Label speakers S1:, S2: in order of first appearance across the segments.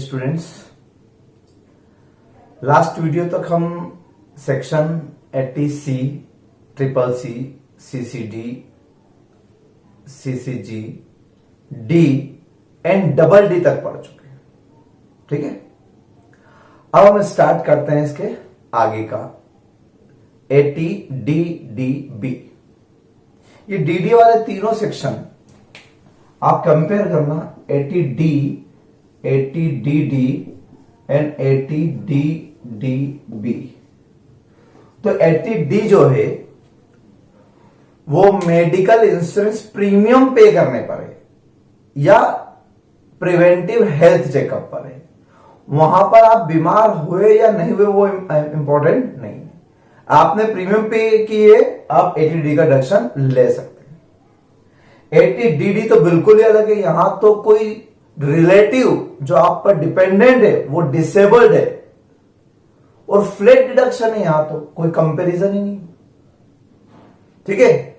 S1: Students, last video तक हम section 80C, triple C, CCD, CCG, D and double D तक पढ़ चुके हैं। ठीक है, अब हम स्टार्ट करते हैं इसके आगे का 80DDB। ये DD वाले तीनों सेक्शन आप कंपेयर करना, 80D, 80DD एंड 80DDB। तो 80D जो है वो मेडिकल इंश्योरेंस प्रीमियम पे करने पर है या प्रिवेंटिव हेल्थ चेकअप पर है। वहां पर आप बीमार हुए या नहीं हुए वो इंपॉर्टेंट नहीं है, आपने प्रीमियम पे किए, आप 80D का डिडक्शन ले सकते हैं। 80DD तो बिल्कुल ही अलग है, यहां तो कोई रिलेटिव जो आप पर डिपेंडेंट है वो डिसेबल्ड है और फ्लैट डिडक्शन है, यहां तो कोई कंपैरिजन ही नहीं। ठीक है,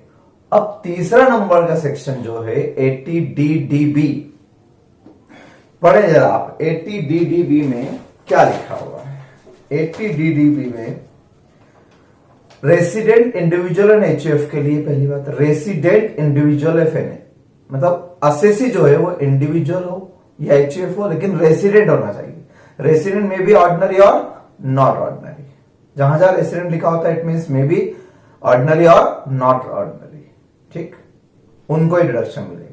S1: अब तीसरा नंबर का सेक्शन जो है 80DDB, पढ़े जरा आप 80DDB में क्या लिखा हुआ है। 80DDB में रेसिडेंट इंडिविजुअल एंड HF के लिए पहली बात, रेसिडेंट इंडिविजुअल FNA मतलब असेसी जो है वो इंडिविजुअल हो या HF हो, लेकिन रेसिडेंट होना चाहिए। रेसिडेंट में भी ऑर्डिनरी और नॉट ऑर्डिनरी, जहां जहां रेसिडेंट लिखा होता है it means may be ordinary और नॉट ऑर्डिनरी। ठीक, उनको ही डिडक्शन मिलेगा।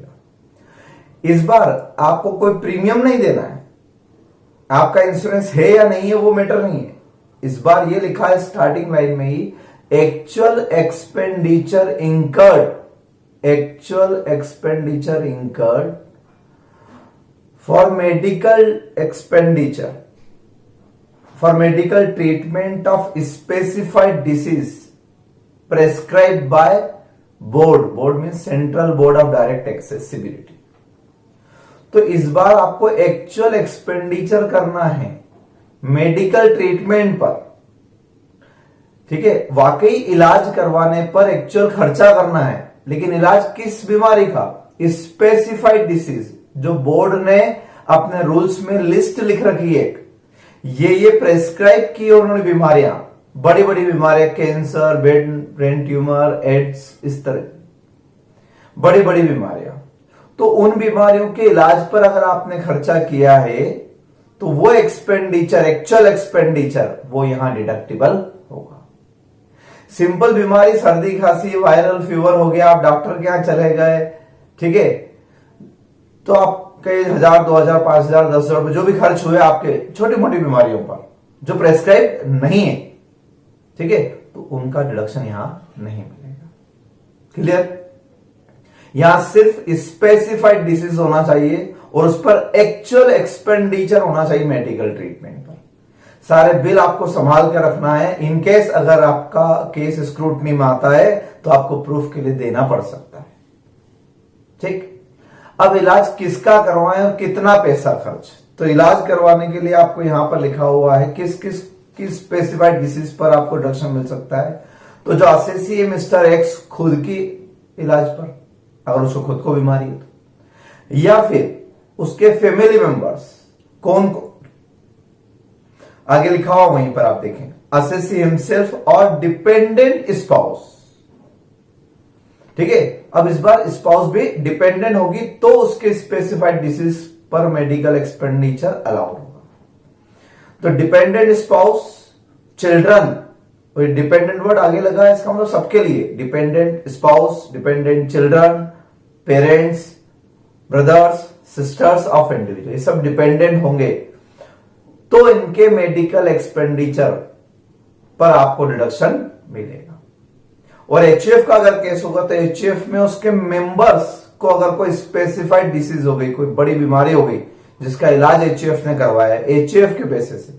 S1: इस बार आपको कोई प्रीमियम नहीं देना है, आपका इंश्योरेंस है या नहीं है वो मैटर नहीं है। इस बार ये लिखा है स्टार्टिंग लाइन में ही, actual expenditure incurred, actual expenditure incurred for medical expenditure for medical treatment of specified disease prescribe by board, board mean central board of direct accessibility. तो इस बार आपको एक्चुअल एक्सपेंडिचर करना है मेडिकल ट्रीटमेंट पर। ठीक है, वाकई इलाज करवाने पर एक्चुअल खर्चा करना है, लेकिन इलाज किस बीमारी का, स्पेसिफाइड डिसीज, जो बोर्ड ने अपने रूल्स में लिस्ट लिख रखी है, ये प्रेस्क्राइब की उन्होंने बीमारियां, बड़ी बड़ी बीमारियां, कैंसर, ब्रेन ट्यूमर, एड्स, इस तरह बड़ी बड़ी बीमारियां। तो उन बीमारियों के इलाज पर अगर आपने खर्चा किया है तो वो एक्सपेंडिचर, एक्चुअल एक्सपेंडिचर, वो यहां डिडक्टिबल होगा। सिंपल बीमारी, सर्दी खांसी, वायरल फीवर हो गया, आप डॉक्टर के यहां चले गए, ठीक है, तो आपके 1000, 2000, 5000, 10,000 रुपए जो भी खर्च हुए आपके छोटी मोटी बीमारियों पर जो प्रेस्क्राइब नहीं है, ठीक है, तो उनका डिडक्शन यहां नहीं मिलेगा। क्लियर? यहां सिर्फ स्पेसिफाइड डिसीज होना चाहिए और उस पर एक्चुअल एक्सपेंडिचर होना चाहिए मेडिकल ट्रीटमेंट पर। सारे बिल आपको संभाल कर रखना है, इनकेस अगर आपका केस स्क्रूटनी में आता है तो आपको प्रूफ के लिए देना पड़ सकता है। ठीक, अब इलाज किसका करवाएं और कितना पैसा खर्च, तो इलाज करवाने के लिए आपको यहां पर लिखा हुआ है किस स्पेसिफाइड डिसीज पर आपको डिडक्शन मिल सकता है। तो जो असेसी है मिस्टर एक्स खुद की इलाज पर, अगर उसको खुद को बीमारी है, या फिर उसके फैमिली मेंबर्स, कौन को आगे लिखा हुआ वहीं पर आप देखें, असेसी हिमसेल्फ और डिपेंडेंट स्पाउस। ठीक है, अब इस बार स्पाउस भी डिपेंडेंट होगी तो उसके स्पेसिफाइड डिसीज पर मेडिकल एक्सपेंडिचर अलाउड होगा। तो dependent spouse, children, dependent word आगे लगा है, इसका मतलब सबके लिए, dependent spouse, dependent children, parents, brothers, sisters of individual, ये सब डिपेंडेंट होंगे तो इनके मेडिकल एक्सपेंडिचर पर आपको डिडक्शन मिलेगा। और HF का अगर केस होगा तो HF में उसके मेंबर्स को अगर कोई स्पेसिफाइड डिसीज हो गई, कोई बड़ी बीमारी हो गई जिसका इलाज HF ने करवाया है HF के बेसिस से,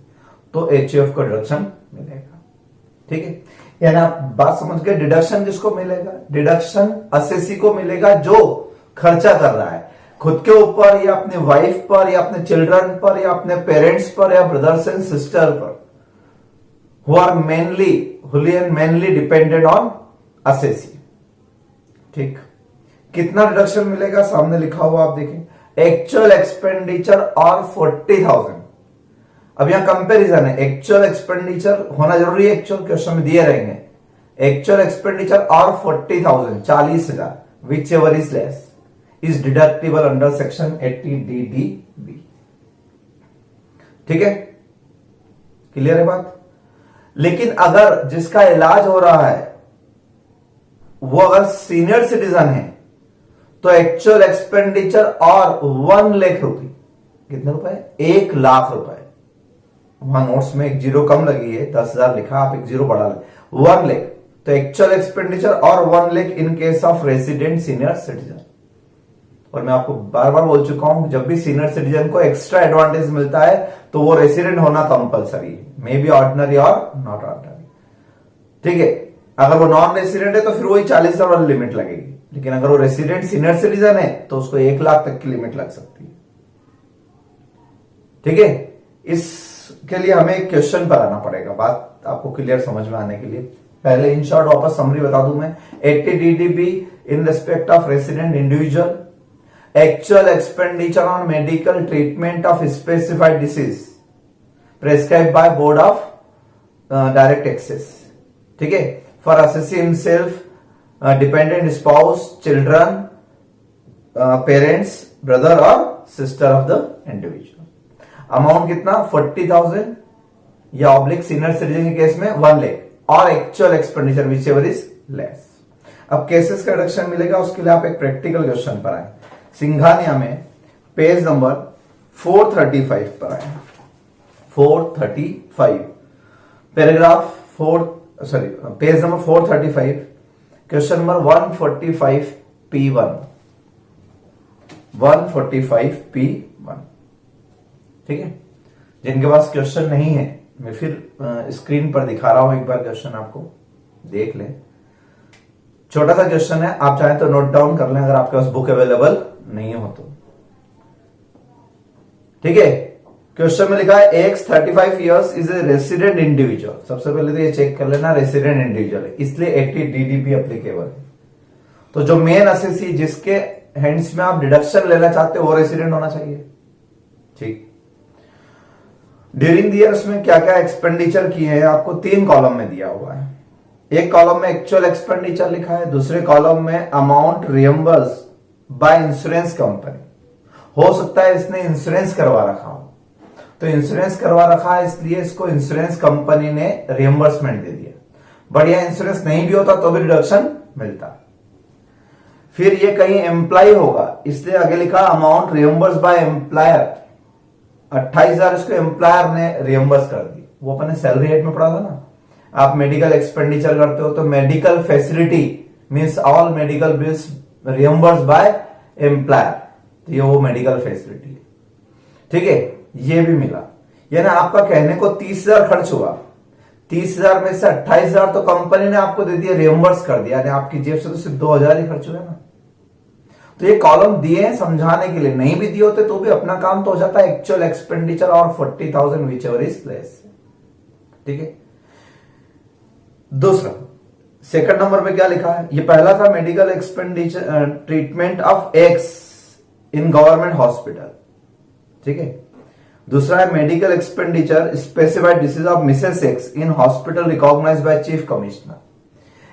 S1: तो HF को डिडक्शन मिलेगा। ठीक है, यानी आप बात समझ गए। डिडक्शन किसको मिलेगा? डिडक्शन असेसी को मिलेगा जो खर्चा कर रहा है खुद के ऊपर या अपने वाइफ पर या अपने चिल्ड्रन पर या अपने पेरेंट्स पर या ब्रदर्स एंड सिस्टर पर, who are mainly dependent on assessee. ठीक, कितना डिडक्शन मिलेगा सामने लिखा हुआ आप देखें, एक्चुअल एक्सपेंडिचर और 40,000 अब यहां कंपैरिजन है, एक्चुअल एक्सपेंडिचर होना जरूरी है, एक्चुअल क्वेश्चन में दिए रहेंगे, एक्चुअल एक्सपेंडिचर और 40,000 40,000 which ever is less is deductible under section 80DDB। ठीक है, क्लियर है बात। लेकिन अगर जिसका इलाज हो रहा है वो अगर सीनियर सिटीजन है तो एक्चुअल एक्सपेंडिचर और 1 लाख रुपए, कितने रुपए, 1 लाख रुपए, वहां नोट्स में एक जीरो कम लगी है, 10,000 लिखा, आप एक जीरो बढ़ा ले, 1 लाख, तो एक्चुअल एक्सपेंडिचर और 1 लाख इन case of resident senior citizen. और मैं आपको बार बार बोल चुका हूं, जब भी सीनियर सिटीजन को एक्स्ट्रा एडवांटेज मिलता है तो वो रेसिडेंट होना कंपलसरी है, मे बी ऑर्डिनरी और नॉट ऑर्डिनरी। ठीक है, अगर वो नॉन रेसिडेंट है तो फिर वही 40,000 वाली लिमिट लगेगी, लेकिन अगर वो रेसिडेंट सीनियर सिटीजन है तो उसको 1 लाख तक की लिमिट लग सकती है। ठीक है, इसके लिए हमें एक क्वेश्चन पर आना पड़ेगा, बात आपको क्लियर समझ में आने के लिए। पहले इन शॉर्ट वापस समरी बता दूं मैं, 80DDB in respect of resident individual, actual expenditure on medical treatment of specified disease prescribe by board of direct access. ठीक है, for assessing himself, dependent spouse, children, parents, brother और sister of the individual. Amount कितना, 40,000 या oblique senior citizen के case में 1 लाख, और actual expenditure whichever is less. अब cases का रिडक्शन मिलेगा, उसके लिए आप एक प्रैक्टिकल क्वेश्चन पर आए, सिंघानिया में पेज नंबर 435 पर आए, 435 paragraph 4 sorry page number 435 question number 145P1 145P1। ठीक है, जिनके पास क्वेश्चन नहीं है मैं फिर स्क्रीन पर दिखा रहा हूं, एक बार क्वेश्चन आपको देख लें। छोटा सा क्वेश्चन है, आप चाहें तो नोट डाउन कर लें अगर आपके पास बुक अवेलेबल नहीं हो तो। ठीक है, क्वेश्चन में लिखा है x 35 years is a resident individual. सबसे पहले तो ये चेक कर लेना रेसिडेंट इंडिविजुअल है, इसलिए 80DDB एप्लीकेबल है। तो जो मेन असेसी जिसके हैंड्स में आप डिडक्शन लेना चाहते हो वो रेसिडेंट होना चाहिए। ठीक, ड्यूरिंग द ईयर्स में क्या क्या एक्सपेंडिचर किए हैं आपको 3 कॉलम में दिया हुआ है। एक कॉलम में एक्चुअल एक्सपेंडिचर लिखा है, दूसरे कॉलम में amount reimburse by insurance company. हो सकता है इसने इंश्योरेंस करवा रखा हो, तो इंश्योरेंस करवा रखा है इसलिए इसको इंश्योरेंस कंपनी ने रियम्बर्समेंट दे दिया। बढ़िया, इंश्योरेंस नहीं भी होता तो भी रिडक्शन मिलता। फिर ये कहीं एम्प्लॉय होगा, इसलिए आगे लिखा अमाउंट रियम्बर्स बाय एम्प्लॉयर, 28,000 इसको एम्प्लॉयर ने रियम्बर्स कर दी। वो अपने सैलरी हेड में पढ़ा था ना, आप मेडिकल एक्सपेंडिचर करते हो तो medical facility means all medical bills reimburse by employer, तो ये वो मेडिकल फैसिलिटी है। ठीक है, ये भी मिला, यानी आपका कहने को 30,000 खर्च हुआ, 30,000 में से 28,000 तो कंपनी ने आपको दे दिया, रियम्बर्स कर दिया, यानी आपकी जेब से तो सिर्फ 2,000 ही खर्च हुए ना। तो ये कॉलम दिए हैं समझाने के लिए, नहीं भी दिए होते तो भी अपना काम तो हो जाता है, एक्चुअल एक्सपेंडिचर और 40,000 विच एवर इज लेस। ठीक है, दूसरा सेकंड नंबर पे क्या लिखा है, ये पहला था medical expenditure treatment of X in government hospital. ठीक है, दूसरा है medical expenditure specified disease of Mrs X in hospital recognised by chief commissioner.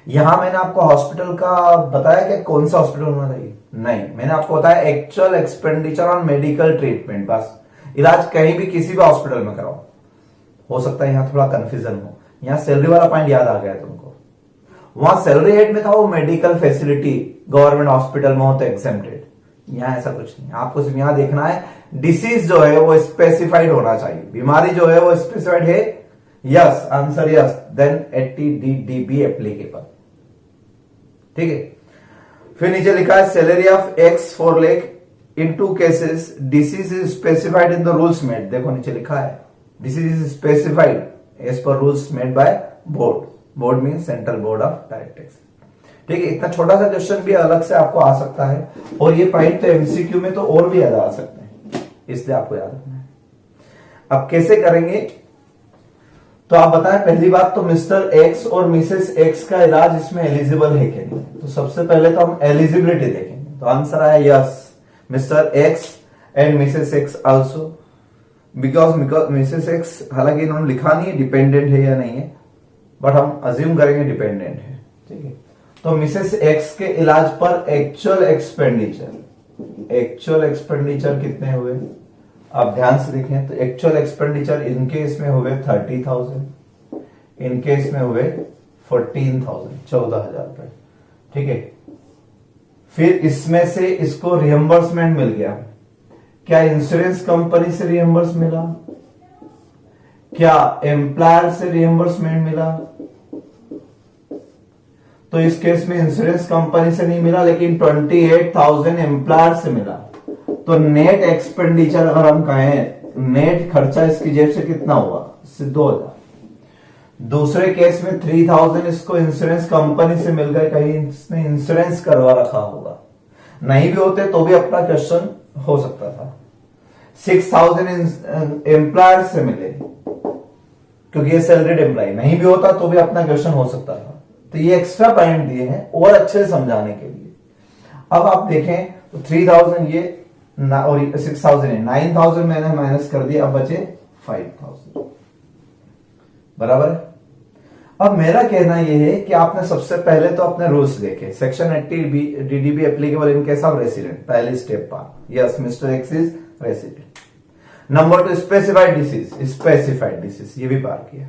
S1: यहां मैंने आपको हॉस्पिटल का बताया कि कौन सा हॉस्पिटल होना चाहिए, नहीं, मैंने आपको बताया actual expenditure on medical treatment, बस इलाज कहीं भी किसी भी हॉस्पिटल में कराओ। हो सकता है यहां थोड़ा कंफ्यूजन हो, यहां सैलरी वाला पॉइंट याद आ गया तुमको, वहां सैलरी हेड में था वो मेडिकल फैसिलिटी गवर्नमेंट हॉस्पिटल में हो तो एग्जेम्प्टेड, यहां ऐसा कुछ नहीं। आपको सिर्फ यहां देखना है डिसीज जो है वो स्पेसिफाइड होना चाहिए, बीमारी जो है वो स्पेसिफाइड है, yes, answer yes, then 80DDB applicable. ठीक है, फिर नीचे लिखा है salary of X 4 lakh in 2 cases, disease is specified in the rules made. देखो नीचे लिखा है disease is specified as per rules made by board, board mean central board of direct tax. ठीक है, इतना छोटा सा क्वेश्चन भी अलग से आपको आ सकता है, और ये पॉइंट तो एमसीक्यू में तो और भी याद आ सकते हैं, इसलिए आपको याद रखना है। अब कैसे करेंगे, तो आप बताएं। पहली बात तो मिस्टर एक्स और मिसेस एक्स का इलाज इसमें एलिजिबल है कि नहीं, तो सबसे पहले तो हम एलिजिबिलिटी देखेंगे, तो आंसर आया yes, mister x and Mrs x also. Because Mrs x, हालांकि इन्होंने लिखा नहीं है डिपेंडेंट है या नहीं है, बट हम अज्यूम करेंगे डिपेंडेंट है, ठीक है। तो मिसेस एक्स के इलाज पर एक्चुअल एक्सपेंडिचर कितने हुए, आप ध्यान से देखें तो एक्चुअल एक्सपेंडिचर इनके इसमें हुए 30,000, इनके इसमें हुए 14,000, 14,000 रुपए, ठीक है। फिर इसमें से इसको रिएम्बर्समेंट मिल गया, क्या इंश्योरेंस कंपनी से रिएम्बर्स मिला, क्या एम्प्लॉयर से रिएम्बर्समेंट मिला, तो इस केस में इंश्योरेंस कंपनी से नहीं मिला, लेकिन 28,000 एम्प्लॉयर से मिला। तो नेट एक्सपेंडिचर अगर हम कहें, नेट खर्चा इसकी जेब से कितना हुआ, 2,000। दूसरे केस में 3,000 इसको इंश्योरेंस कंपनी से मिल गए, कहीं इसने इंश्योरेंस करवा रखा होगा, नहीं भी होते तो भी अपना क्वेश्चन हो सकता था। 6,000 एम्प्लॉयर से मिले, क्योंकि ये सैलरीड एम्प्लॉय, नहीं भी होता तो भी अपना क्वेश्चन हो सकता था। तो ये एक्स्ट्रा पॉइंट दिए हैं और अच्छे से समझाने के लिए। अब आप देखें तो 3,000 ये और 6,000 है, 9,000 मैंने माइनस कर दिया, अब बचे 5,000, बराबर है। अब मेरा कहना यह है कि आपने सबसे पहले तो अपने रूल्स देखे, section 80 DDB applicable in case of resident, पहली स्टेप पार, yes mister X is resident. Number 2 specified disease, ये भी पार किया,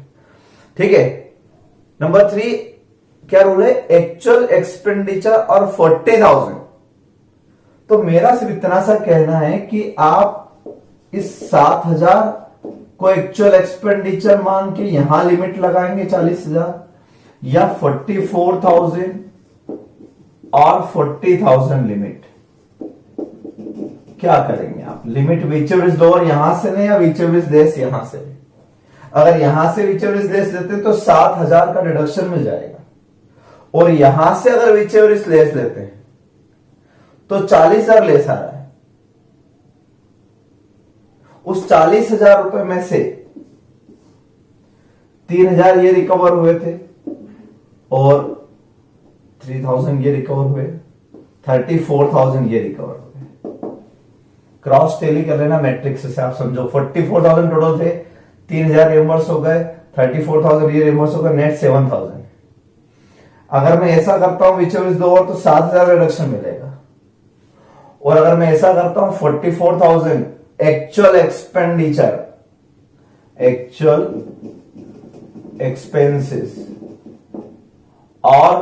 S1: ठीक है। नंबर 3 क्या रूल है, एक्चुअल एक्सपेंडिचर और 40,000। तो मेरा सिर्फ इतना सा कहना है कि आप इस 7,000 को एक्चुअल एक्सपेंडिचर मान के यहां लिमिट लगाएंगे 40,000, या 44,000 और 40,000 लिमिट, क्या करेंगे आप, लिमिट विचेवर लोअर यहां से ले या विचेवर लेस यहां से ले। अगर यहां से विचेवर लेस लेते तो 7,000 का डिडक्शन मिल जाएगा, और यहां से अगर विचेवर लेस लेते हैं तो 40,000 लेस आ रहा है। उस 40,000 रुपए में से 3,000 ये रिकवर हुए थे और 3,000 ये रिकवर हुए, 34,000 ये रिकवर हुए। क्रॉस टेली कर लेना मैट्रिक्स से, आप समझो 44,000 टोटल थे, 3,000 रिएम्बर्स हो गए, 34,000 ये रिएम्बर्स हो गए, नेट 7,000। अगर मैं ऐसा करता हूं विच इज लोअर तो 7,000 रिडक्शन मिलेगा, और अगर मैं ऐसा करता हूं 44,000 एक्चुअल एक्सपेंडिचर, एक्चुअल एक्सपेंसेस और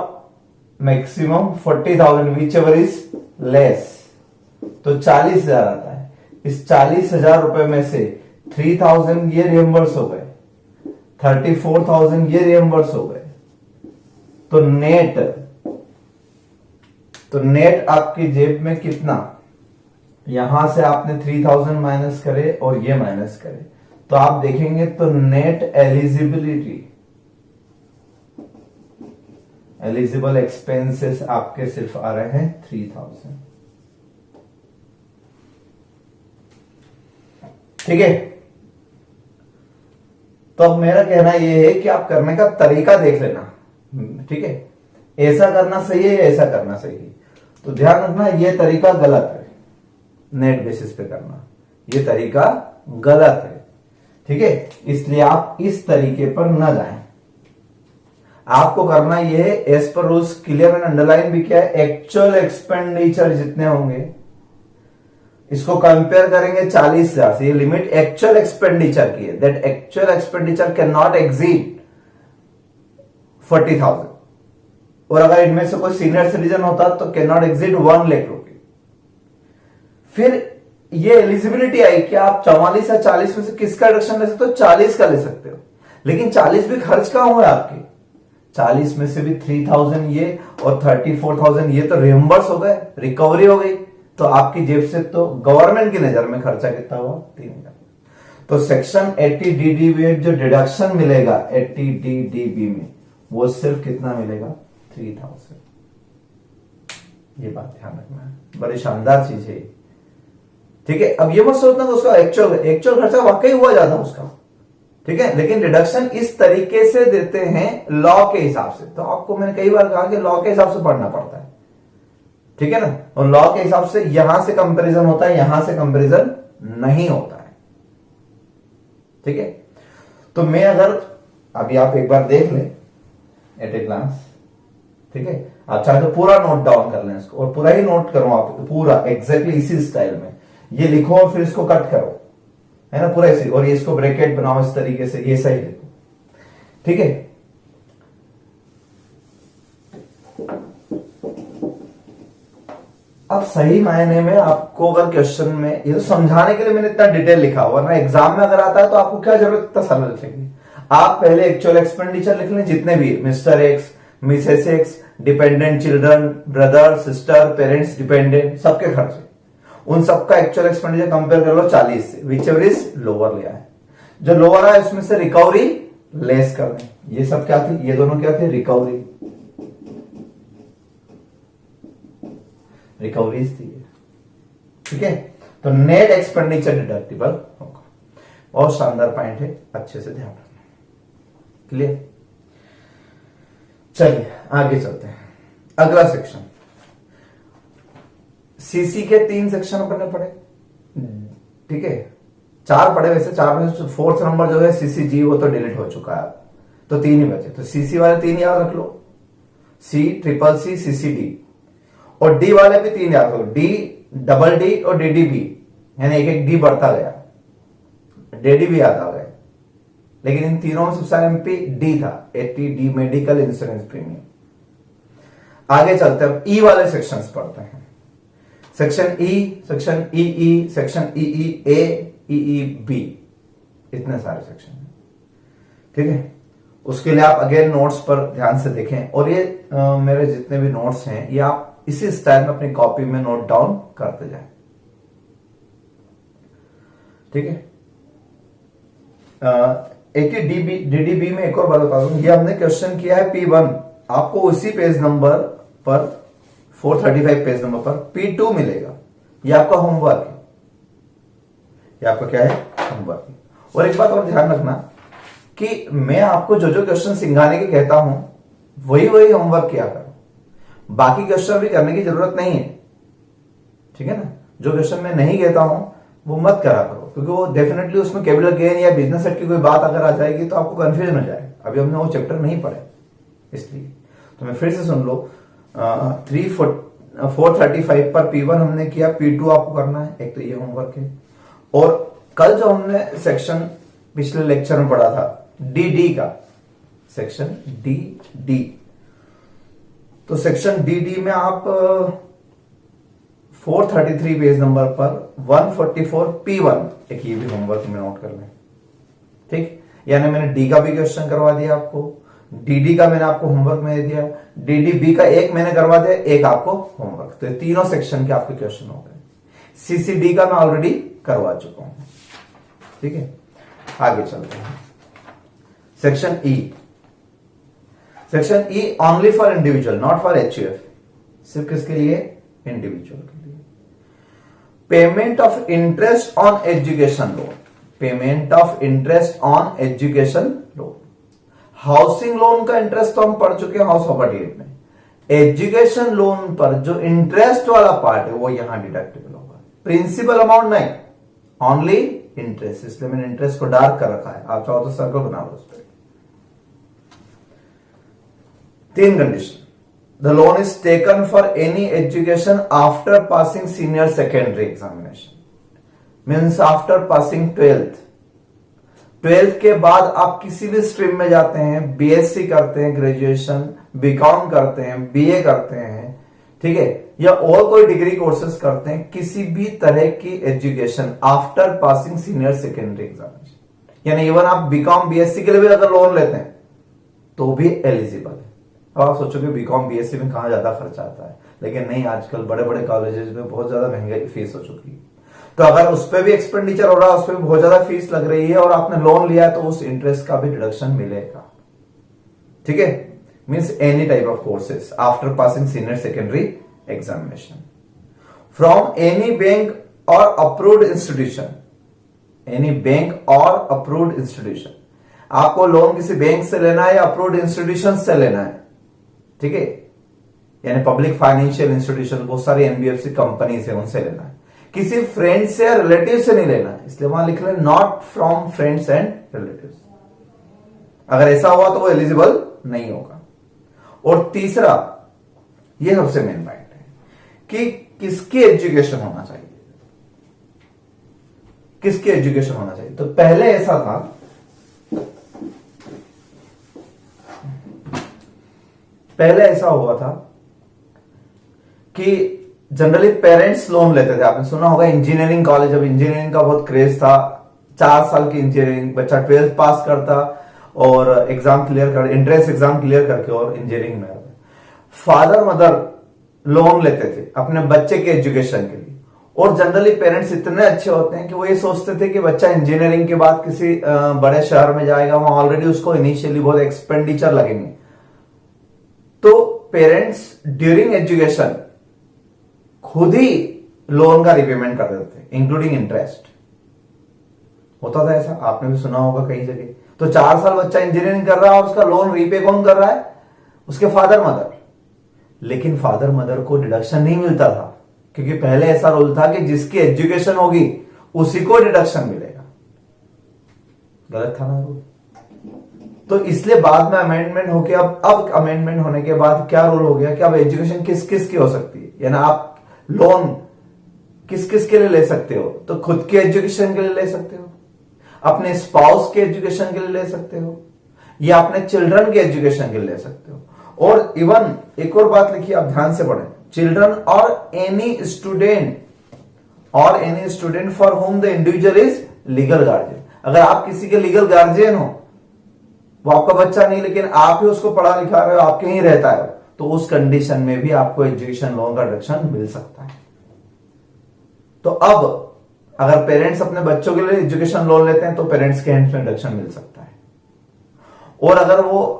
S1: maximum 40,000 which ever is less, तो 40,000 आता है। इस 40,000 रुपए में से 3,000 ये रिएम्बर्स हो गए, 34,000 ये रिएम्बर्स हो गए, तो नेट आपकी जेब में कितना, यहां से आपने 3,000 माइनस करे और ये माइनस करे, तो आप देखेंगे तो नेट एलिजिबल एक्सपेंसेस आपके सिर्फ आ रहे हैं 3,000, ठीक है। तो अब मेरा कहना यह है कि आप करने का तरीका देख लेना, ठीक है, ऐसा करना सही है या ऐसा करना सही है। तो ध्यान रखना यह तरीका गलत है, नेट बेसिस पे करना यह तरीका गलत है, ठीक है। इसलिए आप इस तरीके पर न जाएं, आपको करना यह है as per rules clear and underline भी क्या है, एक्चुअल एक्सपेंडिचर जितने होंगे इसको कंपेयर करेंगे 40,000 से, ये लिमिट एक्चुअल एक्सपेंडिचर की है, that actual expenditure can not exceed 40,000, और अगर इनमें से कोई सीनियर सिटीजन होता तो कैन नॉट एक्सीड 1 लाख रुपए। फिर ये एलिजिबिलिटी आई कि आप 44 या 40 में से किसका रिडक्शन ले सकते हो, 40 का ले सकते हो, लेकिन 40 भी खर्च कहां हुए आपके, 40 में से भी 3,000 ये और 34,000 ये तो रिएम्बर्स हो गए, रिकवरी हो गई, तो आपकी जेब से तो गवर्नमेंट की नजर में खर्चा कितना हुआ, 3,000। तो सेक्शन 80 DDB में जो डिडक्शन मिलेगा 80 DDB में, वो सिर्फ कितना मिलेगा, 3,000। ये बात ध्यान रखना है, बड़ी शानदार चीज है, ठीक है। अब ये मत सोचना कि उसका एक्चुअल खर्चा वाकई हुआ ज्यादा उसका, ठीक है, लेकिन डिडक्शन इस तरीके से देते हैं लॉ के हिसाब से। तो आपको मैंने कई बार कहा कि लॉ के हिसाब से पढ़ना पड़ता है, ठीक है ना, और लॉ के हिसाब से यहां से कंपैरिजन होता है, यहां से कंपैरिजन नहीं होता है, ठीक है। तो मैं अगर अभी आप एक बार देख लें एट ए ग्लांस, ठीक है, आप चाहे तो पूरा नोट डाउन कर लें इसको, और पूरा ही नोट करो आप पूरा एग्जैक्टली इसी स्टाइल में ये लिखो और फिर इसको कट करो, है ना, पूरा इसी, और ये इसको ब्रैकेट बनाओ इस तरीके से, ये सही लिखो, ठीक है। अब सही मायने में आपको अगर क्वेश्चन में, ये तो समझाने के लिए मैंने इतना डिटेल लिखा, वरना एग्जाम में अगर आता है तो आपको क्या जरूरत इतना सरल लिखेंगे। आप पहले एक्चुअल एक्सपेंडिचर लिख लें जितने भी, mister x, Mrs x, dependent children, brother, sister, parents, dependent, सबके खर्चे, उन सबका एक्चुअल एक्सपेंडिचर कंपेयर कर लो 40 से, विच एवर इज लोअर लिया है। जो लोअर है उसमें से रिकवरी लेस कर दें। ये सब क्या थी, ये दोनों क्या थे, रिकवरी, रिकवरीज थी, ठीक है। तो नेट एक्सपेंडिचर डिडक्टिबल होगा। बहुत शानदार पॉइंट है, अच्छे से ध्यान रखना, क्लियर। चलिए आगे चलते हैं। अगला सेक्शन, सीसी के 3 सेक्शन अपने पढ़े, ठीक है, 4 पढ़े वैसे, 4 में 4th नंबर जो है सीसीजी वो तो डिलीट हो चुका है, तो 3 ही बचे। तो सीसी वाले 3 याद रख लो, सी, ट्रिपल सी, सीसीडी, और डी वाले भी 3 याद रखो, डी, डबल डी और डीडीबी, यानी एक एक डी बढ़ता गया, डीडी भी याद आ गए, लेकिन इन तीनों में सबसे एमपी डी था, 80 डी मेडिकल इंश्योरेंस प्रीमियम। आगे चलते हैं, ई वाले सेक्शंस पढ़ते हैं। Section E, section E, section E A, E B, इतने सारे सेक्शन हैं, ठीक है। उसके लिए आप अगेन नोट्स पर ध्यान से देखें, और ये मेरे जितने भी नोट्स हैं ये आप इसी स्टाइल में अपनी कॉपी में नोट डाउन करते जाएं, ठीक है। 80 डीडीबी में एक और बात बता दूं, ये हमने क्वेश्चन किया है P1, आपको उसी पेज नंबर पर 435 पेज नंबर पर P2 मिलेगा। ये आपका होमवर्क है, ये आपका क्या है, होमवर्क है। और एक बात और ध्यान रखना कि मैं आपको जो जो क्वेश्चन सिंगाने के कहता हूं वही वही होमवर्क किया करो, बाकी क्वेश्चन भी करने की जरूरत नहीं है, ठीक है ना। जो क्वेश्चन मैं नहीं कहता हूं वो मत करा करो, क्योंकि वो डेफिनेटली उसमें कैपिटल गेन या बिजनेस सेट की कोई बात अगर आ जाएगी तो आपको कंफ्यूजन हो जाएगा। अभी हमने वो चैप्टर नहीं पढ़े, इसलिए तो मैं फिर से सुन लो। 435 पर P1 हमने किया, P2 आपको करना है, एक तो ये होमवर्क है। और कल जो हमने सेक्शन पिछले लेक्चर में पढ़ा था डी का, सेक्शन डी, तो सेक्शन डी में आप 433 पेज नंबर पर 144 P1, एक ये भी होमवर्क में नोट कर लें, ठीक। यानी मैंने डी का भी क्वेश्चन करवा दिया आपको, डीडी का मैंने आपको होमवर्क में दे दिया, डीडीबी का एक मैंने करवा दिया, एक आपको होमवर्क, तो ये तीनों सेक्शन के आपके क्वेश्चन हो गए। सीसीडी का मैं ऑलरेडी करवा चुका हूं, ठीक है। आगे चलते हैं, section E. Section E only for individual, not for HUF, सिर्फ किसके लिए, इंडिविजुअल के लिए। Payment of interest on education loan, payment of interest on education loan. Housing loan का इंटरेस्ट तो हम पढ़ चुके हैं हाउस प्रॉपर्टी एक्ट में, एजुकेशन लोन पर जो इंटरेस्ट वाला पार्ट है वो यहां डिडक्टेबल होगा, प्रिंसिपल अमाउंट नहीं, ओनली इंटरेस्ट, इसलिए मैंने इंटरेस्ट को डार्क कर रखा है, आप चाहो तो सर्कल बना लो उस पर। 3 condition, the loan is taken for any education after passing senior secondary examination, means after passing 12th के बाद आप किसी भी स्ट्रीम में जाते हैं, बीएससी करते हैं, ग्रेजुएशन, बीकॉम करते हैं, बीए करते हैं, ठीक है, या और कोई डिग्री कोर्सेज करते हैं, किसी भी तरह की education after passing senior secondary examination, यानी इवन आप बीकॉम बीएससी के लिए भी अगर लोन लेते हैं तो भी एलिजिबल है। अब आप सोचोगे बीकॉम बीएससी में कहां ज्यादा खर्चा आता है, लेकिन नहीं, आजकल बड़े बड़े कॉलेजेस में बहुत ज्यादा महंगाई फीस हो चुकी है, तो अगर उस पर भी एक्सपेंडिचर हो रहा है, उस पर भी बहुत ज्यादा फीस लग रही है और आपने लोन लिया है तो उस इंटरेस्ट का भी डिडक्शन मिलेगा, ठीक है। Means any type of courses after passing senior secondary examination from any bank और अप्रूव्ड इंस्टीट्यूशन, एनी बैंक और अप्रूव्ड इंस्टीट्यूशन, आपको लोन किसी बैंक से लेना है या अप्रूव्ड इंस्टीट्यूशन से लेना है, ठीक है, यानी पब्लिक फाइनेंशियल इंस्टीट्यूशन, बहुत सारी एनबीएफसी कंपनीज है, उनसे लेना है। किसी फ्रेंड से या रिलेटिव से नहीं लेना, इसलिए वहां लिख ले not from friends and relatives. अगर ऐसा हुआ तो वो एलिजिबल नहीं होगा। और तीसरा, ये सबसे मेन पॉइंट है कि किसकी एजुकेशन होना चाहिए, किसकी एजुकेशन होना चाहिए। तो पहले ऐसा था, पहले ऐसा हुआ था कि जनरली पेरेंट्स लोन लेते थे। आपने सुना होगा इंजीनियरिंग कॉलेज, अब इंजीनियरिंग का बहुत क्रेज था, 4 साल की इंजीनियरिंग, बच्चा 12th पास करता और एग्जाम क्लियर कर, एंट्रेंस एग्जाम क्लियर करके और इंजीनियरिंग में आता। फादर मदर लोन लेते थे अपने बच्चे के एजुकेशन के लिए। और जनरली पेरेंट्स इतने अच्छे होते हैं कि वो ये सोचते थे कि बच्चा इंजीनियरिंग के बाद किसी बड़े शहर में जाएगा, वहां ऑलरेडी उसको इनिशियली बहुत एक्सपेंडिचर लगेंगे। तो पेरेंट्स ड्यूरिंग एजुकेशन खुद ही लोन का रिपेमेंट कर देते थे, इंक्लूडिंग इंटरेस्ट। होता था ऐसा, आपने भी सुना होगा कई जगह। तो 4 साल बच्चा इंजीनियरिंग कर रहा है और उसका लोन रीपे कौन कर रहा है? उसके फादर मदर। लेकिन फादर मदर को डिडक्शन नहीं मिलता था, क्योंकि पहले ऐसा रूल था कि जिसकी एजुकेशन होगी उसी को डिडक्शन मिलेगा। गलत था ना रूल? तो इसलिए बाद में अमेंडमेंट होके अब अमेंडमेंट होने के बाद क्या रूल हो गया कि अब एजुकेशन किस किस की हो सकती है, यानी आप लोन किस किस के लिए ले सकते हो। तो खुद के एजुकेशन के लिए ले सकते हो, अपने स्पाउस के एजुकेशन के लिए ले सकते हो, या अपने चिल्ड्रन के एजुकेशन के लिए ले सकते हो। और इवन एक और बात लिखिए, आप ध्यान से पढ़ें, चिल्ड्रन और any student for home the individual is legal guardian. अगर आप किसी के लीगल गार्जियन हो, वो आपका बच्चा नहीं लेकिन आप ही उसको पढ़ा लिखा रहे हो, आपके ही रहता है, तो उस कंडीशन में भी आपको एजुकेशन लोन का डिडक्शन मिल सकता है। तो अब अगर पेरेंट्स अपने बच्चों के लिए एजुकेशन लोन लेते हैं तो पेरेंट्स के हैंड में डिडक्शन मिल सकता है। और अगर वो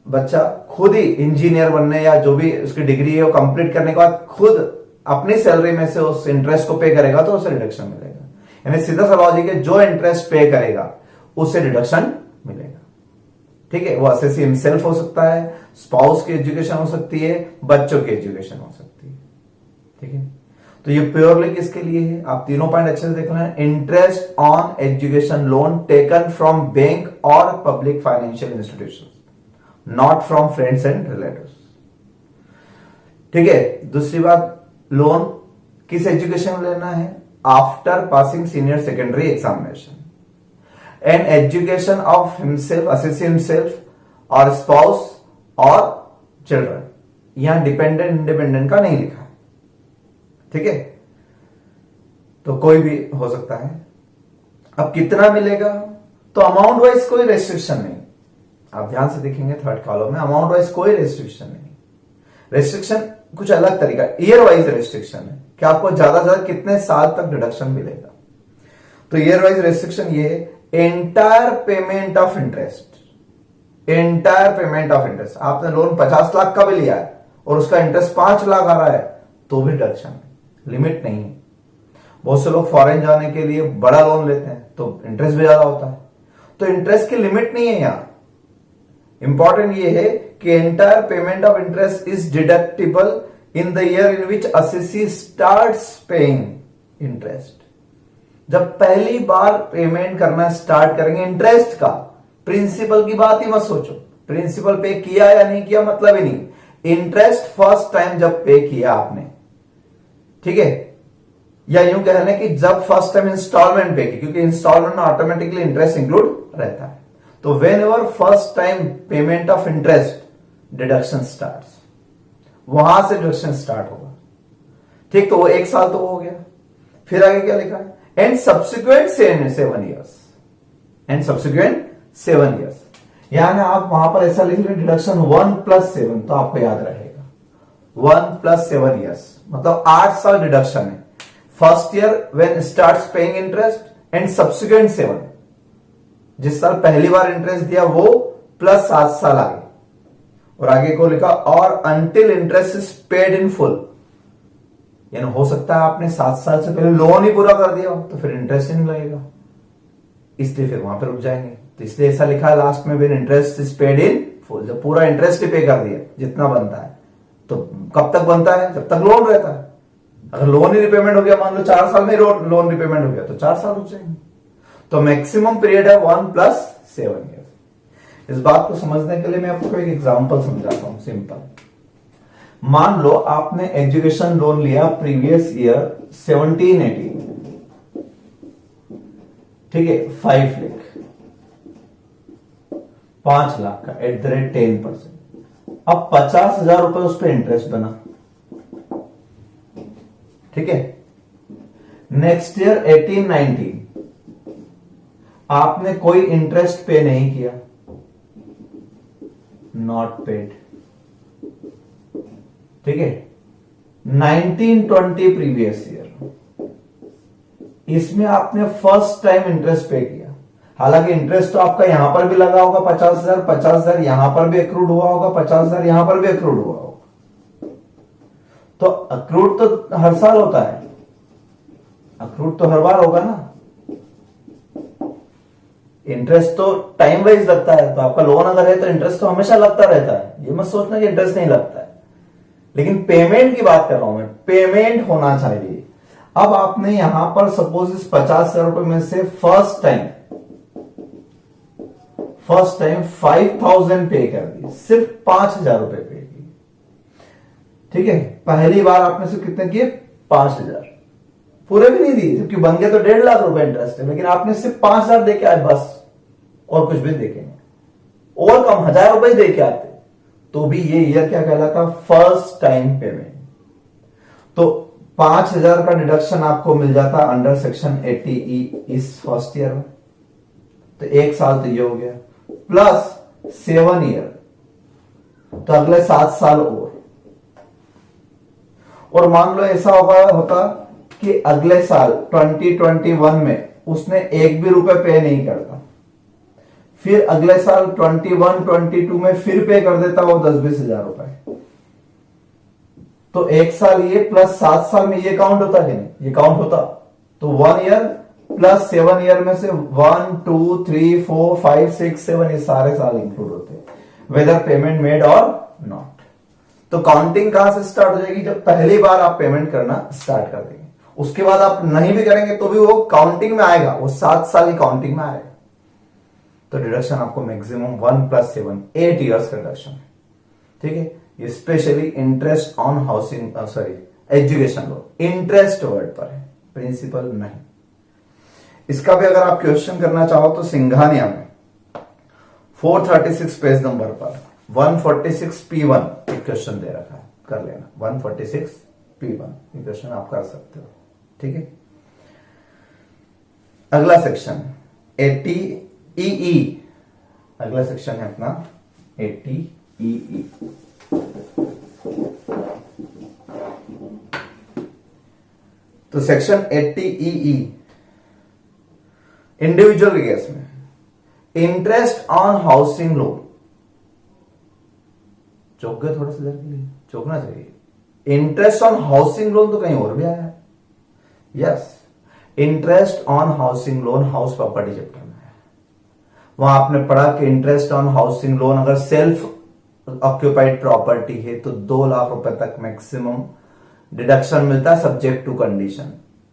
S1: बच्चा खुद ही इंजीनियर बनने या जो भी उसकी डिग्री है वो कंप्लीट करने के बाद खुद अपनी सैलरी में से उस इंटरेस्ट को पे करेगा तो उसे डिडक्शन मिलेगा। यानी सीधा सा लॉजिक है, जो इंटरेस्ट पे करेगा उसे डिडक्शन मिलेगा। ठीक है, वो असेसी हिमसेल्फ हो सकता है, स्पाउस की एजुकेशन हो सकती है, बच्चों की एजुकेशन हो सकती है। ठीक है, तो ये प्योरली किसके लिए है? आप तीनों पॉइंट अच्छे से देख लें। Interest on education loan taken from bank और public financial institution, not from friends and relatives. ठीक है, दूसरी बात, लोन किस एजुकेशन में लेना है? After passing senior secondary examination and education of himself, assessee himself और स्पाउस और चिल्ड्रन। यहां डिपेंडेंट इंडिपेंडेंट का नहीं लिखा है। ठीक है, तो कोई भी हो सकता है। अब कितना मिलेगा? तो अमाउंट वाइज कोई रेस्ट्रिक्शन नहीं। आप ध्यान से देखेंगे थर्ड कॉलम में, अमाउंट वाइज कोई रेस्ट्रिक्शन नहीं। रेस्ट्रिक्शन कुछ अलग तरीका, ईयर वाइज रेस्ट्रिक्शन है कि आपको ज्यादा से ज्यादा कितने साल तक डिडक्शन मिलेगा। तो ईयर वाइज रेस्ट्रिक्शन ये है, entire payment of interest. Entire payment of interest, आपने लोन 50 लाख का भी लिया है और उसका इंटरेस्ट 5 लाख आ रहा है तो भी डिडक्शन है, लिमिट नहीं है। बहुत से लोग फॉरेन जाने के लिए बड़ा लोन लेते हैं तो इंटरेस्ट भी ज्यादा होता है, तो इंटरेस्ट की लिमिट नहीं है। यहां इंपॉर्टेंट ये है कि entire payment of interest is deductible in the year in which assessee starts paying interest. जब पहली बार पेमेंट करना स्टार्ट करेंगे इंटरेस्ट का, प्रिंसिपल की बात ही मत सोचो, प्रिंसिपल पे किया या नहीं किया मतलब ही नहीं, इंटरेस्ट फर्स्ट टाइम जब पे किया आपने, ठीक है, या यूं कह लें कि जब फर्स्ट टाइम इंस्टॉलमेंट पे की, क्योंकि इंस्टॉलमेंट में ऑटोमेटिकली इंटरेस्ट इंक्लूड रहता है। तो when ever first time payment of interest, deduction starts, वहां से डिडक्शन स्टार्ट होगा। ठीक, तो वो 1 साल तो हो गया। फिर आगे क्या लिखा है? And subsequent 7 years, and subsequent 7 years. यानी आप वहां पर ऐसा लिख लें डिडक्शन 1 + 7, तो आपको याद रहेगा 1 + 7 ईयर्स, मतलब 8 साल डिडक्शन है। First year when starts paying interest and subsequent 7, जिस साल पहली बार इंटरेस्ट दिया वो प्लस 7 साल आगे। और आगे को लिखा और until interest is paid in full, यानी हो सकता है आपने 7 साल से पहले लोन ही पूरा कर दिया तो फिर इंटरेस्ट ही नहीं लगेगा, इसलिए फिर वहां पर रुक जाएंगे। तो इसलिए ऐसा लिखा है लास्ट में, when interest is paid in full, जब पूरा इंटरेस्ट ही पे कर दिया जितना बनता है। तो कब तक बनता है? जब तक लोन रहता है। अगर लोन ही रिपेमेंट हो गया, मान लो 4 साल में लोन रिपेमेंट हो गया, तो 4 साल हो जाएंगे। तो मैक्सिमम पीरियड है 1 + 7 ईयर। इस बात को समझने के लिए मैं आपको एक एग्जांपल समझाता हूं, सिंपल। मान लो आपने एजुकेशन लोन लिया प्रीवियस ईयर 17-18, ठीक है, 5 लाख, 5 लाख का @10%। अब 50,000 रुपए उस पर इंटरेस्ट बना, ठीक है। नेक्स्ट ईयर 18-19 आपने कोई इंटरेस्ट पे नहीं किया, नॉट पेड, ठीक है। 19-20 प्रीवियस ईयर, इसमें आपने फर्स्ट टाइम इंटरेस्ट पे किया। हालांकि इंटरेस्ट तो आपका यहां पर भी लगा होगा 50,000, 50,000 यहां पर भी अक्रूड हुआ होगा, 50,000 यहां पर भी अक्रूड हुआ होगा। तो अक्रूड तो हर साल होता है, अक्रूड तो हर बार होगा ना। इंटरेस्ट तो टाइम वाइज लगता है, तो आपका लोन अगर है तो इंटरेस्ट तो हमेशा लगता रहता है, ये मत सोचना कि इंटरेस्ट नहीं लगता है। लेकिन पेमेंट की बात कर रहा हूं मैं, पेमेंट होना चाहिए। अब आपने यहां पर सपोज इस 50,000 रुपए में से फर्स्ट टाइम 5,000 पे कर दी, सिर्फ 5,000 रुपए पे किए, ठीक है। पहली बार आपने सिर्फ कितने किए? 5,000, पूरे भी नहीं दिए, जबकि बन गए तो 1.5 लाख रुपए इंटरेस्ट है, लेकिन आपने सिर्फ 5,000 दे के आए बस, और कुछ भी देखेंगे, और कम 1,000 रुपए दे के आते तो भी ये ईयर क्या कहलाता? First time payment. तो 5,000 का डिडक्शन आपको मिल जाता अंडर सेक्शन 80E इस फर्स्ट ईयर में, तो 1 साल तो ये हो गया, प्लस 7 ईयर, तो अगले 7 साल और मान लो ऐसा होता कि अगले साल 2021 में उसने एक भी रुपए पे नहीं करता, फिर अगले साल 21-22 में फिर पे कर देता वो 10-20 हजार रुपए, तो 1 साल ये प्लस 7 साल में ये काउंट होता है नहीं? ये काउंट होता। तो 1 ईयर प्लस 7 ईयर में से 1, 2, 3, 4, 5, 6, 7 ये सारे साल इंक्लूड होते हैं, वेदर पेमेंट मेड और नॉट। तो काउंटिंग कहां से स्टार्ट हो जाएगी? जब पहली बार आप पेमेंट करना स्टार्ट कर देंगे, उसके बाद आप नहीं भी करेंगे तो भी वो काउंटिंग में आएगा, वो 7 साल की काउंटिंग में आएगा। तो डिडक्शन आपको मैक्सिमम 1 + 7 8 ईयर्स का डिडक्शन है, ठीक है। Specially interest on housing education loan, interest word पर है, प्रिंसिपल नहीं। इसका भी अगर आप क्वेश्चन करना चाहो तो सिंघानिया में 436 पेज नंबर पर 146P1 एक क्वेश्चन दे रखा है, कर लेना 146P1 क्वेश्चन आप कर सकते हो, ठीक है। अगला सेक्शन 80EE, अगला सेक्शन है अपना 80EE। तो सेक्शन 80EE इंडिविजुअल केस में इंटरेस्ट ऑन हाउसिंग लोन, चौक गए थोड़ा सा देर के लिए, चौकना चाहिए। इंटरेस्ट ऑन हाउसिंग लोन तो कहीं और भी आया है, yes. Interest on housing loan house property chapter में है, वहां आपने पढ़ा कि इंटरेस्ट ऑन हाउसिंग लोन अगर सेल्फ ऑक्यूपाइड प्रॉपर्टी है तो 2 लाख रुपए तक मैक्सिमम डिडक्शन मिलता है, सब्जेक्ट टू कंडीशन।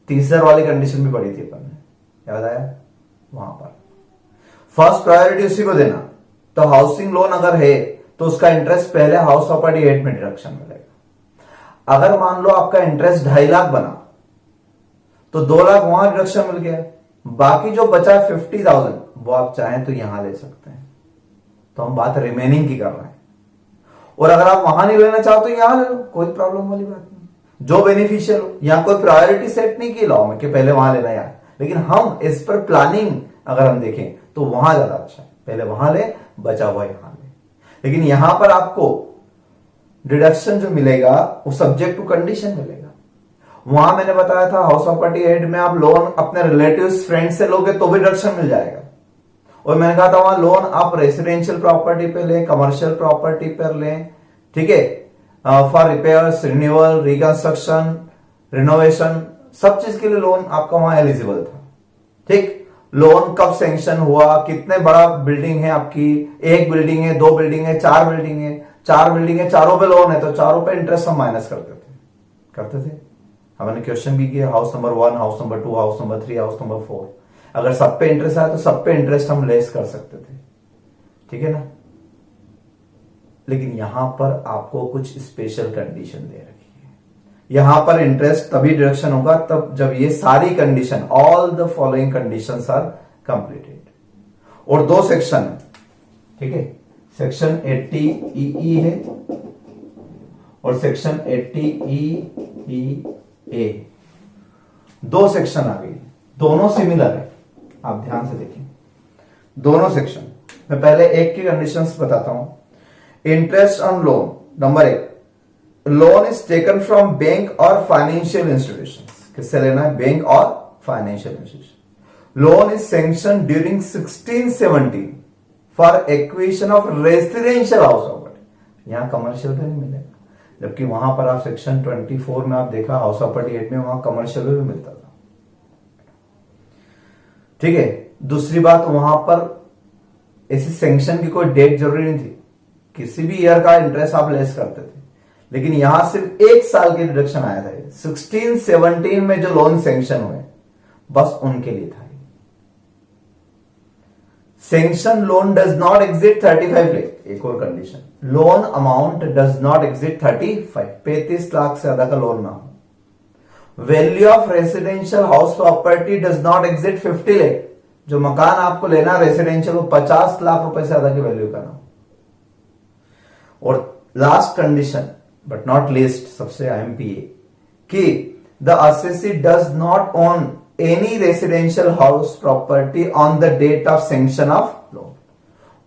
S1: तीसरे वाली कंडीशन भी पढ़ी थी अपन ने, याद आया? वहां पर फर्स्ट प्रायोरिटी उसी को देना। तो हाउसिंग लोन अगर है तो उसका इंटरेस्ट पहले हाउस प्रॉपर्टी एड में डिडक्शन मिलेगा। अगर मान लो आपका इंटरेस्ट 2.5 लाख बना तो 2 लाख वहां डिडक्शन मिल गया, बाकी जो बचा 50,000 वो आप चाहें तो यहां ले सकते हैं। तो हम बात रिमेनिंग की कर रहे हैं, और अगर आप वहां नहीं लेना चाहो तो यहां ले लो, कोई प्रॉब्लम वाली बात नहीं, जो बेनिफिशियल हो। यहां कोई प्रायोरिटी सेट नहीं की लॉ में कि पहले वहां लेना यार, लेकिन हम इस पर प्लानिंग अगर हम देखें तो वहां ज्यादा अच्छा है, पहले वहां ले, बचा हुआ यहां ले। लेकिन यहां पर आपको डिडक्शन जो मिलेगा वो सब्जेक्ट टू कंडीशन मिलेगा। वहां मैंने बताया था हाउस प्रॉपर्टी एड में आप लोन अपने रिलेटिव्स फ्रेंड से लोगे तो भी डिडक्शन मिल जाएगा, और मैंने कहा था वहां लोन आप रेसिडेंशियल प्रॉपर्टी पे लें, कमर्शियल प्रॉपर्टी पर लें, ठीक है, for repairs, renewal, reconstruction, renovation, सब चीज के लिए लोन आपका वहां एलिजिबल था, ठीक। लोन कब सैंक्शन हुआ, कितने बड़ा बिल्डिंग है आपकी, 1 बिल्डिंग है, 2 बिल्डिंग है, 4 बिल्डिंग है, 4 बिल्डिंग है, चारों पे लोन है तो चारों पे इंटरेस्ट हम माइनस करते थे। हमने क्वेश्चन भी किया house number 1, house number 2, house number 3, house number 4, अगर सब पे इंटरेस्ट आया तो सब पे इंटरेस्ट हम लेस कर सकते थे, ठीक है ना। लेकिन यहां पर आपको कुछ स्पेशल कंडीशन दे रखी है। यहां पर इंटरेस्ट तभी डिडक्शन होगा तब जब ये सारी condition, all the following conditions are completed. और 2 सेक्शन है, ठीक है, सेक्शन 80EE है और सेक्शन 80EE ए। 2 सेक्शन आ गई, दोनों सिमिलर है, आप ध्यान से देखें दोनों सेक्शन। मैं पहले एक की कंडीशंस बताता हूं। Interest on loan, number 1, loan is taken from bank और फाइनेंशियल इंस्टीट्यूशंस। किससे लेना है? बैंक और financial institution. Loan is sanction during 16-17 for acquisition of residential house property. यहां कमर्शियल पे नहीं मिलेगा, जबकि वहां पर आप सेक्शन 24 में आप देखा हाउस प्रॉपर्टी एक्ट में वहां कमर्शियल भी मिलता था, ठीक है। दूसरी बात, वहां पर ऐसी सैंक्शन की कोई डेट जरूरी नहीं थी, किसी भी ईयर का इंटरेस्ट आप लेस करते थे, लेकिन यहां सिर्फ 1 साल की डिडक्शन आया था। 16-17 में जो लोन सैंक्शन हुए बस उनके लिए था। Sanction loan does not exit 35 lakh. एक और condition, loan amount does not exit 35 lakh से ज्यादा का लोन ना हो। Value of residential house property does not exit 50 lakh. जो मकान आपको लेना रेसिडेंशियल वो 50 लाख रुपए से ज्यादा की वैल्यू का ना हो। और last condition but not least, सबसे अहम भी है कि the assessee does not own any residential house property on the date of sanction of loan.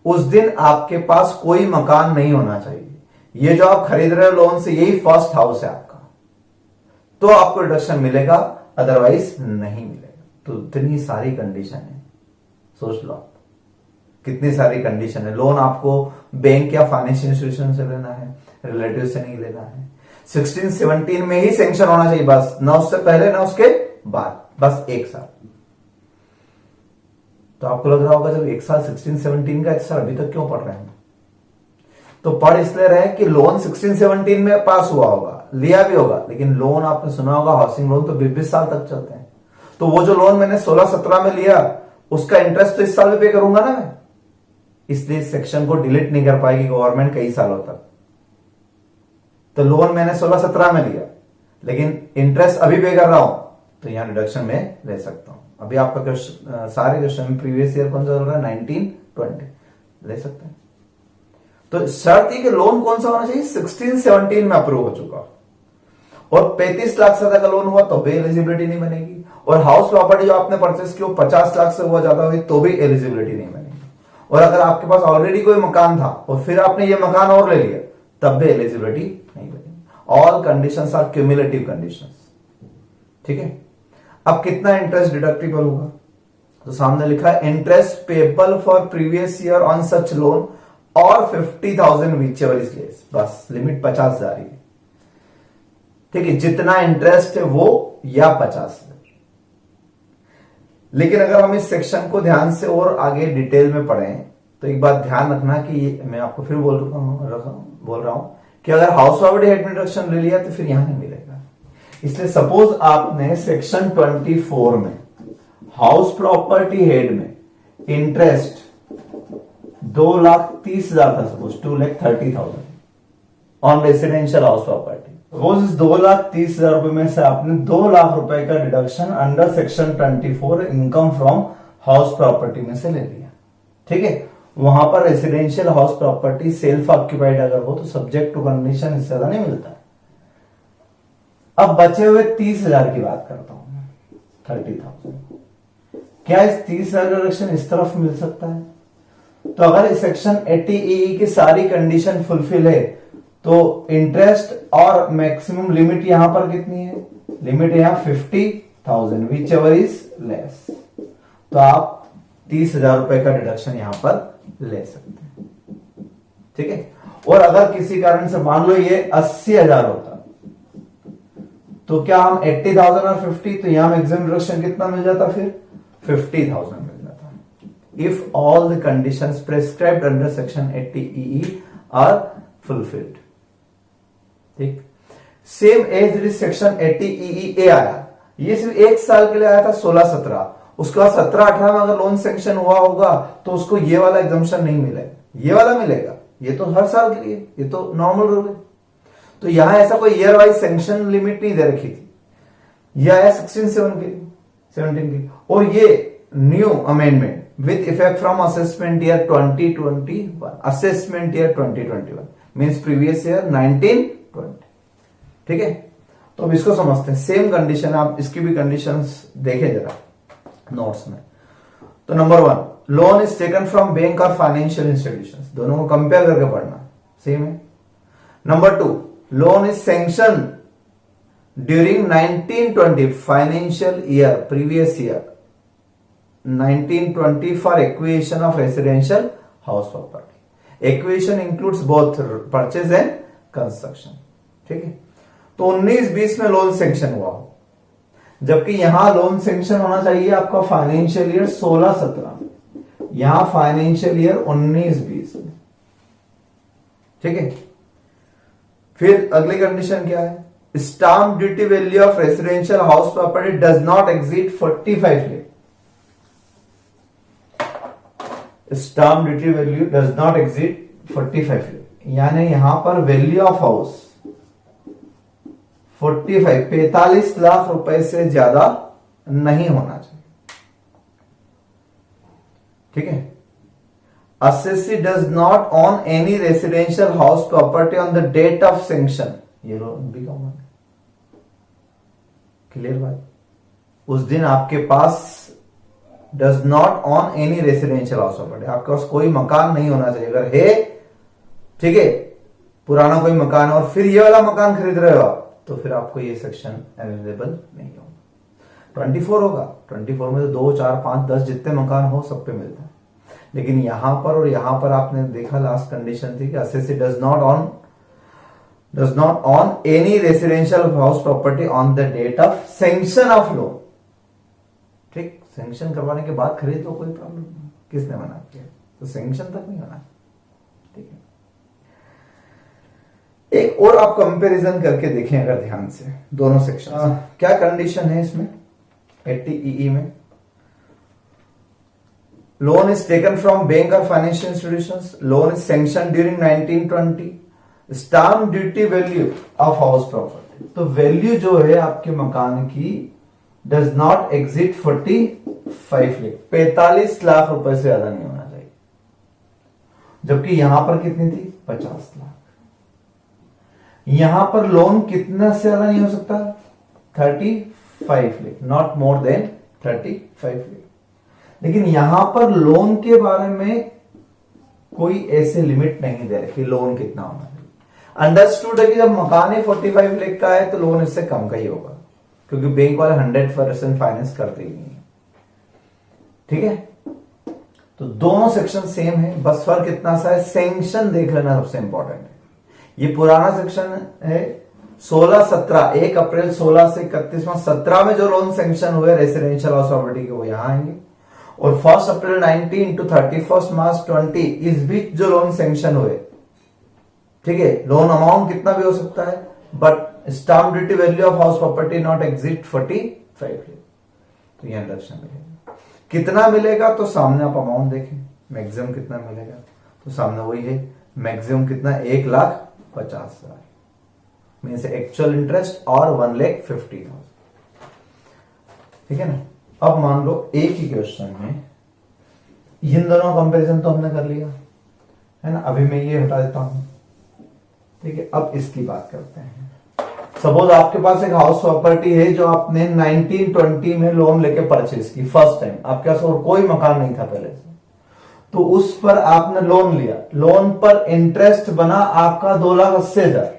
S1: उस दिन आपके पास कोई मकान नहीं होना चाहिए। ये जो आप खरीद रहे हो लोन से, यही फर्स्ट हाउस है आपका, तो आपको रिडक्शन मिलेगा, अदरवाइज नहीं मिलेगा। तो इतनी सारी कंडीशन है, सोच लो आप कितनी सारी कंडीशन है। लोन आपको बैंक या फाइनेंशियल इंस्टीट्यूशन से लेना है, रिलेटिव से नहीं लेना है। 16-17 में ही सैंक्शन होना चाहिए बस, ना उससे पहले ना उसके बाद, बस 1 साल। तो आपको लग रहा होगा जब 1 साल 16-17 का, सर अभी तक क्यों पढ़ रहे हैं? तो पढ़ इसलिए रहे कि लोन 16-17 में पास हुआ होगा, लिया भी होगा, लेकिन लोन आपने सुना होगा हाउसिंग लोन तो 20-20 साल तक चलते हैं। तो वो जो लोन मैंने 16-17 में लिया उसका इंटरेस्ट तो इस साल में पे करूंगा ना मैं, इसलिए सेक्शन को डिलीट नहीं कर पाएगी गवर्नमेंट कई सालों तक। तो लोन मैंने 16-17 में लिया लेकिन इंटरेस्ट अभी पे कर रहा हूं, तो यहां डिडक्शन में ले सकता हूं। अभी आपका क्वेश्चन, सारे क्वेश्चन प्रीवियस ईयर कौन सा चल रहा है? 19-20 ले सकते हैं। तो शर्त ही कि लोन कौन सा होना चाहिए? 16-17 में अप्रूव हो चुका और 35 लाख से ज्यादा का लोन हुआ तो भी एलिजिबिलिटी नहीं बनेगी। और हाउस प्रॉपर्टी जो आपने परचेस की 50 लाख से हुआ ज्यादा हुई तो भी एलिजिबिलिटी नहीं बनेगी। और अगर आपके पास ऑलरेडी कोई मकान था और फिर आपने ये मकान और ले लिया तब भी एलिजिबिलिटी नहीं बनेगी। All conditions are cumulative conditions, ठीक है। अब कितना इंटरेस्ट डिडक्टिबल होगा? तो सामने लिखा है interest payable for previous year on such loan और 50,000 व्हिचएवर इज लेस। बस लिमिट 50,000 है, ठीक है। जितना इंटरेस्ट है वो या 50,000। लेकिन अगर हम इस सेक्शन को ध्यान से और आगे डिटेल में पढ़ें तो एक बात ध्यान रखना कि मैं आपको फिर बोल रहा हूं कि अगर हाउस प्रॉपर्टी हेड में डिडक्शन ले लिया तो फिर यहां नहीं मिलेगा। इसलिए सपोज आपने सेक्शन 24 में हाउस प्रॉपर्टी हेड में इंटरेस्ट 2,30,000 था, suppose 2,30,000 on residential house property. Suppose इस 2,30,000 रुपए में से आपने 2 लाख रुपए का deduction under section 24 income from house property में से ले लिया, ठीक है। वहां पर residential house property self occupied अगर हो तो सब्जेक्ट टू कंडीशन इससे ज्यादा नहीं मिलता। अब बचे हुए 30,000 की बात करता हूं, 30,000। क्या इस 30,000 का डिडक्शन इस तरफ मिल सकता है? तो अगर इस सेक्शन 80EE की सारी कंडीशन फुलफिल है तो इंटरेस्ट और मैक्सिमम लिमिट यहां पर कितनी है? लिमिट है यहां 50,000 विच एवर इज लेस। तो आप 30,000 रुपए का डिडक्शन यहां पर ले सकते हैं, ठीक है। और अगर किसी कारण से मान लो ये 80,000 होता तो क्या हम 80,000 और 50, तो यहां मैक्सिमम डिडक्शन कितना मिल जाता? फिर 50,000 मिल जाता। If all the conditions prescribed under section 80EE are fulfilled, ठीक। सेम एज सेक्शन 80 EEA आया, ये सिर्फ 1 साल के लिए आया था 16-17, उसके बाद 17-18 में अगर लोन सैंक्शन हुआ होगा तो उसको ये वाला एग्जम्पशन नहीं मिलेगा, ये वाला मिलेगा, ये तो हर साल के लिए, ये तो नॉर्मल रूल है। तो यहां ऐसा कोई ईयर वाइज सैंक्शन लिमिट नहीं दे रखी थी, यह आया 16-17 के लिए, और ये new amendment with effect from assessment year 2021, assessment year 2021 means previous year 1920। ठीक है, तो अब इसको समझते हैं। सेम कंडीशन, आप इसकी भी कंडीशंस देखें जरा नोट्स में। तो number 1, loan is taken from bank और फाइनेंशियल इंस्टीट्यूशंस, दोनों को कंपेयर करके पढ़ना, सेम है। Number 2, loan is sanction during 1920 financial year, previous year 1920 for acquisition of residential house property. Acquisition includes both purchase and construction. ठीक है, तो 19-20 में लोन सैंक्शन हुआ, जबकि यहां लोन सैंक्शन होना चाहिए आपका फाइनेंशियल ईयर 16-17, यहां फाइनेंशियल ईयर 19-20 में। ठीक है, फिर अगली कंडीशन क्या है? Stamp duty value of residential house property does not exceed 45 lakh. Stamp duty value does not exceed 45 lakh, यानी यहां पर वैल्यू ऑफ हाउस 45 लाख रुपए से ज्यादा नहीं होना चाहिए। ठीक है, assessee does not own any residential house property on the date of sanction, ये भी कॉमन है, क्लियर बात। उस दिन आपके पास does not own any residential house property, आपके पास कोई मकान नहीं होना चाहिए। अगर है, ठीक है, पुराना कोई मकान और फिर ये वाला मकान खरीद रहे हो आप, तो फिर आपको ये सेक्शन अवेलेबल नहीं होगा। 24 होगा, 24 में तो 2, 4, 5, 10 जितने मकान हो सब पे मिलता है। लेकिन यहां पर और यहां पर आपने देखा लास्ट कंडीशन थी कि assessee does not own any residential house property on the date of sanction of loan. ठीक, सैंक्शन करवाने के बाद खरीद तो कोई प्रॉब्लम नहीं, किसने मना किया? तो सैंक्शन तक नहीं होना। ठीक है, एक और आप कंपैरिजन करके देखें अगर ध्यान से दोनों सेक्शन, क्या कंडीशन है इसमें 80 EE में? Loan is taken from bank और financial institutions, loan is sanction during 1920, stamp duty value of house property, तो वैल्यू जो है आपके मकान की डज नॉट एग्जिट 45 लाख रुपए से ज्यादा नहीं होना चाहिए, जबकि यहां पर कितनी थी? 50 लाख। यहां पर लोन कितना से ज्यादा नहीं हो सकता? 35 lakh, not more than 35 lakh. लेकिन यहां पर लोन के बारे में कोई ऐसे लिमिट नहीं दे रखी लोन कितना होना चाहिए। अंडरस्टूड है कि जब मकान ही 45 लाख का है तो लोन इससे कम का ही होगा, क्योंकि बैंक वाले 100% फाइनेंस करते ही नहीं है। ठीक है, तो दोनों सेक्शन सेम है, बस फर्क इतना सा है, सैंक्शन देख लेना सबसे इंपॉर्टेंट है। ये पुराना सेक्शन है 16-17, 1 अप्रैल 16 से 31 में 17 में जो लोन सैंक्शन हुए रेसिडेंशियल हाउस प्रॉपर्टी के, वो यहां आएंगे। और 1 अप्रैल 19 टू 31 मार्च 20 इस बीच जो लोन सैंक्शन हुए, ठीक है, लोन अमाउंट कितना भी हो सकता है, but stamp duty value of house property not exit 45 lakh. तो यह इंडक्शन मिलेगा। कितना मिलेगा तो सामने आप अमाउंट देखें, मैक्सिमम कितना मिलेगा तो सामने वही है, मैक्सिमम कितना? 1,50,000 मीन्स एक्चुअल इंटरेस्ट और 1,50,000। ठीक है ना। अब मान लो एक ही क्वेश्चन में इन दोनों कंपैरिजन तो हमने कर लिया है ना, अभी मैं ये हटा देता हूं। ठीक है, अब इसकी बात करते हैं। सपोज आपके पास एक हाउस प्रॉपर्टी है जो आपने 1920 में लोन लेके परचेज की, फर्स्ट टाइम, आपके पास और कोई मकान नहीं था पहले से, तो उस पर आपने लोन लिया, लोन पर इंटरेस्ट बना आपका 2,80,000।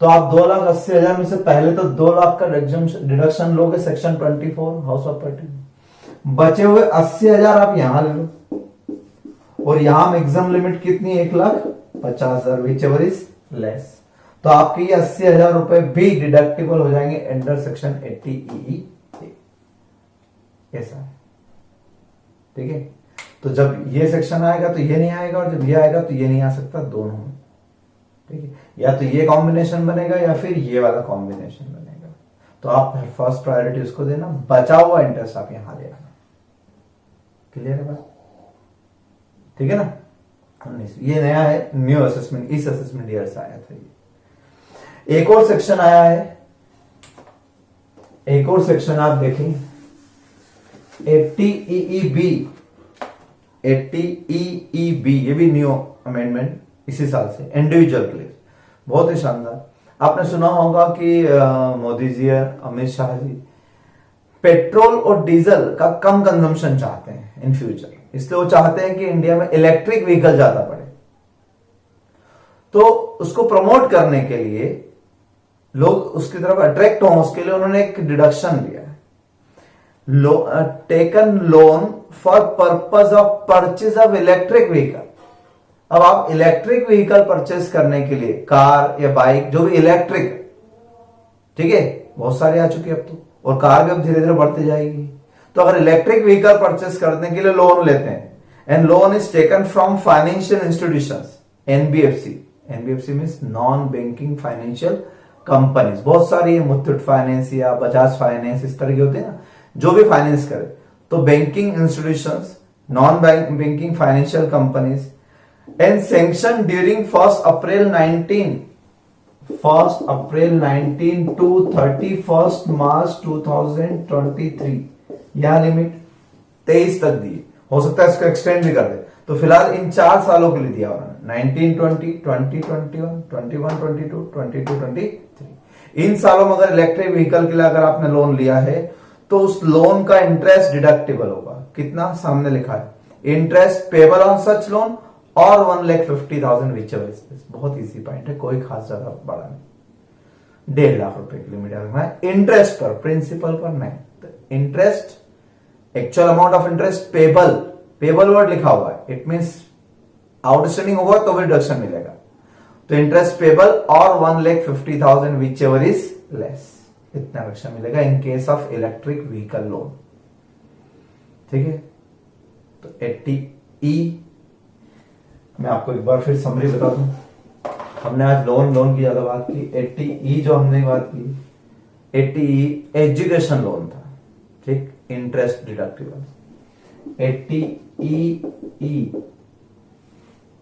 S1: तो आप 2,80,000 में से पहले तो 2 लाख का डिडक्शन लोगे सेक्शन 24 हाउस प्रॉपर्टी, बचे हुए 80,000 आप यहां ले लो, और यहां मैक्सिमम लिमिट कितनी? 1,50,000, विच एवर इज लेस। तो आपके ये 80,000 रुपए भी डिडक्टिबल हो जाएंगे अंडर सेक्शन 80 EE। ऐसा है, ठीक है। तो जब ये सेक्शन आएगा तो ये नहीं आएगा, और जब ये आएगा तो ये नहीं आ सकता, दोनों में। ठीक है, या तो ये कॉम्बिनेशन बनेगा या फिर ये वाला कॉम्बिनेशन बनेगा। तो आप फर्स्ट प्रायोरिटी उसको देना, बचा हुआ इंटरेस्ट आप यहां ले आना। क्लियर है बात? ठीक है ना। 19 ये नया है, न्यू असेसमेंट, इस असेसमेंट ईयर से आया था ये। एक और सेक्शन आया है, एक और सेक्शन आप देखें 80EEB, 80EEB, ये भी न्यू अमेंडमेंट इसी साल से, इंडिविजुअल के लिए बहुत ही शानदार। आपने सुना होगा कि मोदी जी और अमित शाह जी पेट्रोल और डीजल का कम कंजम्पशन चाहते हैं इन फ्यूचर, इसलिए वो चाहते हैं कि इंडिया में इलेक्ट्रिक व्हीकल ज्यादा बढ़े। तो उसको प्रमोट करने के लिए, लोग उसकी तरफ अट्रैक्ट हों, उसके लिए उन्होंने एक डिडक्शन लिया है, taken loan for purpose of purchase of electric vehicle. अब आप इलेक्ट्रिक व्हीकल परचेज करने के लिए, कार या बाइक जो भी इलेक्ट्रिक, ठीक है, बहुत सारी आ चुकी है अब तो, और कार भी अब धीरे धीरे बढ़ती जाएगी। तो अगर इलेक्ट्रिक व्हीकल परचेज करने के लिए लोन लेते हैं, and loan is taken from financial institutions, NBFC, NBFC means non banking financial companies, बहुत सारी है, मुथूट फाइनेंस या बजाज फाइनेंस, इस तरह के होते हैं ना, जो भी फाइनेंस करे। तो banking institutions, non banking financial companies, and sanction during 1 April 19 to 31 March 2023, यह लिमिट 23 तक दी, हो सकता है इसको एक्सटेंड भी कर दे। तो फिलहाल इन 4 सालों के लिए दिया उन्होंने, 1920, 2021, 21, 22, 22, 23। इन सालों में अगर इलेक्ट्रिक व्हीकल के लिए अगर आपने लोन लिया है तो उस लोन का इंटरेस्ट डिडक्टेबल होगा। कितना? सामने लिखा है, interest payable on such loan और 1,50,000 विच एवर इज। बहुत इजी पॉइंट है, कोई खास ज्यादा बड़ा नहीं। 1.5 लाख रुपए के लिए रखना है इंटरेस्ट पर, प्रिंसिपल पर नहीं। तो interest, actual amount of interest payable, payable word लिखा हुआ है, इट मींस आउटस्टैंडिंग होगा तो भी डिडक्शन मिलेगा। तो इंटरेस्ट पेबल और 1,50,000 विच एवर इज लेस, इतना डिडक्शन मिलेगा इन case of electric vehicle loan. ठीक है, तो 80E, मैं आपको एक बार फिर समरी बता दूं। हमने आज लोन की ज्यादा बात की। 80E जो हमने बात की, 80E एजुकेशन लोन था, ठीक, इंटरेस्ट डिडक्टिबल।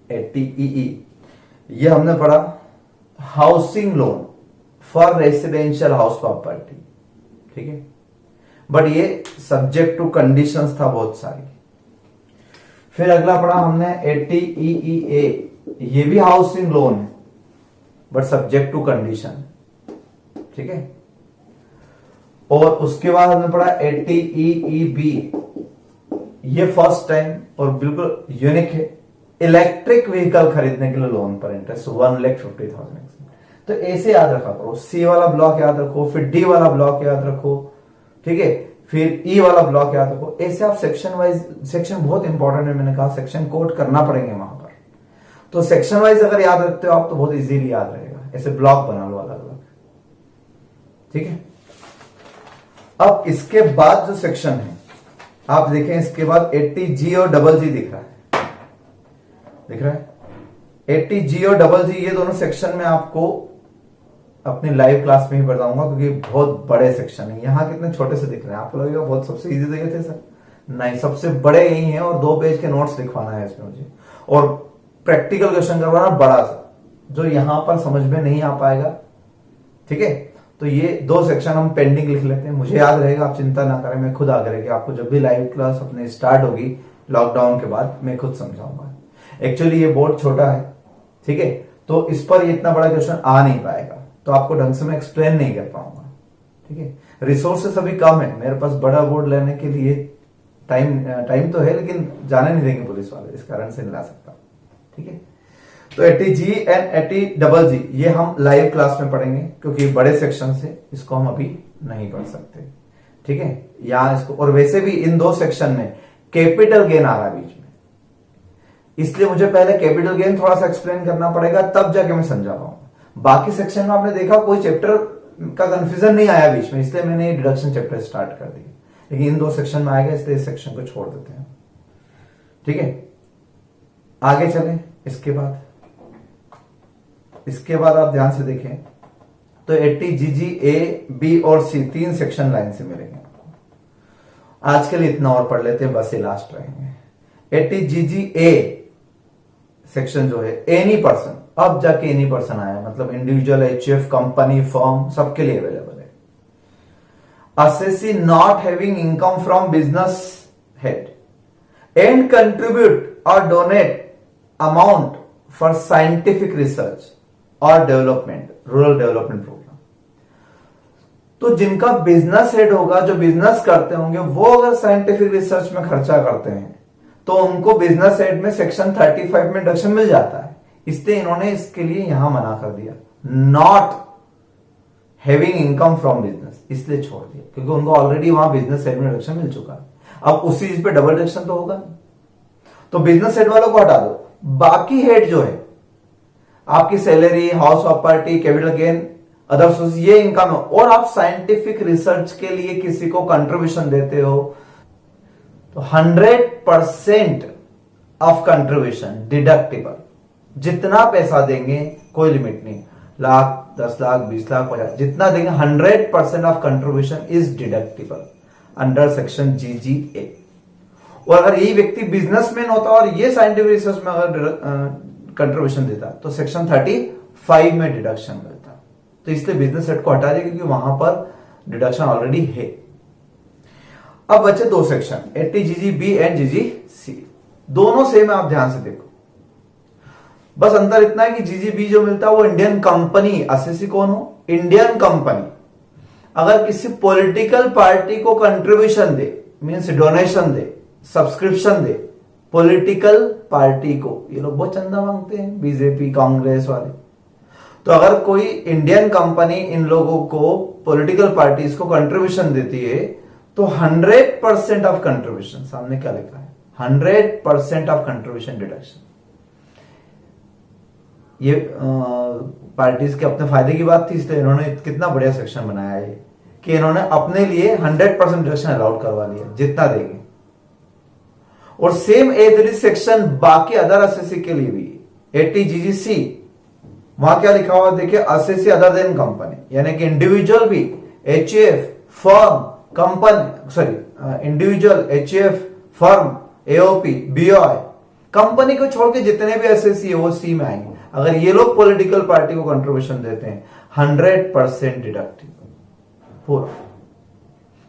S1: 80EE ये हमने पढ़ा housing loan for residential house property, ठीक है, बट ये सब्जेक्ट टू कंडीशंस था बहुत सारी। फिर अगला पढ़ा हमने 80EEA, ये भी हाउसिंग लोन है बट सब्जेक्ट टू कंडीशन, ठीक है। और उसके बाद हमने पढ़ा 80EEB, ये फर्स्ट टाइम और बिल्कुल यूनिक है, इलेक्ट्रिक व्हीकल खरीदने के लिए लोन पर इंटरेस्ट 1,50,000। तो ऐसे याद रखा करो, सी वाला ब्लॉक याद रखो, फिर डी वाला ब्लॉक याद रखो, ठीक है, फिर ई वाला ब्लॉक याद रखो। ऐसे आप सेक्शन वाइज, सेक्शन बहुत इंपॉर्टेंट है, मैंने कहा सेक्शन कोड करना पड़ेंगे वहां पर। तो सेक्शन वाइज अगर याद रखते हो आप तो बहुत इजीली याद रहेगा। ऐसे ब्लॉक बना लो अलग अलग, ठीक है। अब इसके बाद जो सेक्शन है आप देखें, इसके बाद 80G और डबल जी दिख रहा है 80G और डबल जी, ये दोनों सेक्शन में आपको अपनी लाइव क्लास में ही बताऊंगा क्योंकि बहुत बड़े सेक्शन है। यहां कितने छोटे से दिख रहे हैं, आपको लगेगा बहुत सबसे इजी दिखे थे सर, नहीं, सबसे बड़े यही हैं और 2 पेज के नोट्स लिखवाना है इसमें मुझे, और प्रैक्टिकल क्वेश्चन करवाना बड़ा सा, जो यहां पर समझ में नहीं आ पाएगा, ठीक है। तो ये 2 सेक्शन हम पेंडिंग लिख लेते हैं, मुझे याद रहेगा, आप चिंता ना करें, मैं खुद आगे कि आपको जब भी लाइव क्लास अपने स्टार्ट होगी लॉकडाउन के बाद मैं खुद समझाऊंगा। एक्चुअली ये बोर्ड छोटा है, ठीक है, तो इस पर इतना बड़ा क्वेश्चन आ नहीं पाएगा, तो आपको ढंग से मैं एक्सप्लेन नहीं कर पाऊंगा, ठीक है। रिसोर्सेस अभी कम है मेरे पास, बड़ा बोर्ड लेने के लिए टाइम तो है लेकिन जाने नहीं देंगे पुलिस वाले, इस कारण से नहीं ला सकता, ठीक है। तो 80G एंड 80GG ये हम लाइव क्लास में पढ़ेंगे क्योंकि बड़े सेक्शन से इसको हम अभी नहीं पढ़ सकते, ठीक है। यहां इसको, और वैसे भी इन 2 सेक्शन में कैपिटल गेन आ रहा है बीच में, इसलिए मुझे पहले कैपिटल गेन थोड़ा सा एक्सप्लेन करना पड़ेगा, तब जाके मैं समझा पाऊंगा। बाकी सेक्शन में आपने देखा कोई चैप्टर का कंफ्यूजन नहीं आया बीच में, इसलिए मैंने डिडक्शन चैप्टर स्टार्ट कर दिया, लेकिन इन 2 सेक्शन में आएगा इसलिए इस सेक्शन को छोड़ देते हैं, ठीक है। आगे चलें, इसके बाद इसके बाद आप ध्यान से देखें तो 80 जीजी ए, बी और सी 3 सेक्शन लाइन से मिलेंगे आपको। आज के लिए इतना और पढ़ लेते हैं, बस ये लास्ट रहेंगे। 80 जीजी ए सेक्शन जो है एनी पर्सन, अब जाके एनी पर्सन आया, मतलब इंडिविजुअल, एचयूएफ, कंपनी, फर्म, सबके लिए अवेलेबल है। Assessee not having income from business head and contribute और donate amount for scientific research और डेवलपमेंट, रूरल डेवलपमेंट प्रोग्राम। तो जिनका बिजनेस हेड होगा, जो बिजनेस करते होंगे, वो अगर साइंटिफिक रिसर्च में खर्चा करते हैं तो उनको बिजनेस हेड में सेक्शन 35 में डिडक्शन मिल जाता है। इसलिए इन्होंने इसके लिए यहां मना कर दिया, not having income from business, इसलिए छोड़ दिया, क्योंकि उनको ऑलरेडी वहां बिजनेस हेड में डिडक्शन मिल चुका है। अब उसी चीज पे डबल डिडक्शन तो होगा नहीं, तो बिजनेस हेड वालों को हटा दो। बाकी हेड जो है, आपकी salary, house property, capital gain, other source, ये इनकम है, और आप साइंटिफिक रिसर्च के लिए किसी को कंट्रीब्यूशन देते हो, तो 100% ऑफ कंट्रीब्यूशन डिडक्टेबल। जितना पैसा देंगे कोई लिमिट नहीं, लाख, 10 लाख, 20 लाख, 50, जितना देंगे 100% of contribution is deductible under section GGA. और अगर यही व्यक्ति बिजनेसमैन होता और ये साइंटिफिक रिसर्च में अगर कंट्रीब्यूशन देता तो सेक्शन 35 में डिडक्शन मिलता। तो इसलिए बिजनेस हेड को हटा दिया, क्योंकि वहां पर डिडक्शन ऑलरेडी है। अब बचे 2 सेक्शन, 80 जीजी बी एंड जीजी सी, दोनों सेम है, आप ध्यान से देखो। बस अंतर इतना है कि जीजी बी जो मिलता है वो इंडियन कंपनी, असेसी कौन हो, इंडियन कंपनी अगर किसी पॉलिटिकल पार्टी को कंट्रीब्यूशन दे, मीन्स डोनेशन दे, सब्सक्रिप्शन दे, पॉलिटिकल पार्टी को, ये लोग बहुत चंदा मांगते हैं, बीजेपी, कांग्रेस वाले, तो अगर कोई इंडियन कंपनी इन लोगों को, पॉलिटिकल पार्टीज को कंट्रीब्यूशन देती है, तो 100% ऑफ कंट्रीब्यूशन, सामने क्या लिखा है, 100% ऑफ कंट्रीब्यूशन डिडक्शन। ये पार्टीज के अपने फायदे की बात थी, इसलिए इन्होंने कितना बढ़िया सेक्शन बनाया है कि इन्होंने अपने लिए 100% डिडक्शन अलाउड करवा लिया, जितना देंगे। और सेम एज सेक्शन बाकी अदर असेसी के लिए भी, 80 जीजीसी, वहां क्या लिखा हुआ देखिए, असेसी अदर देन कंपनी, यानी कि इंडिविजुअल भी, HF, firm, company, sorry individual, HF, firm, AOP, BOI, company को छोड़ के जितने भी एसएससी है वो सी में आएंगे। अगर ये लोग पॉलिटिकल पार्टी को कंट्रीब्यूशन देते हैं 100% डिडक्टिव पूरा।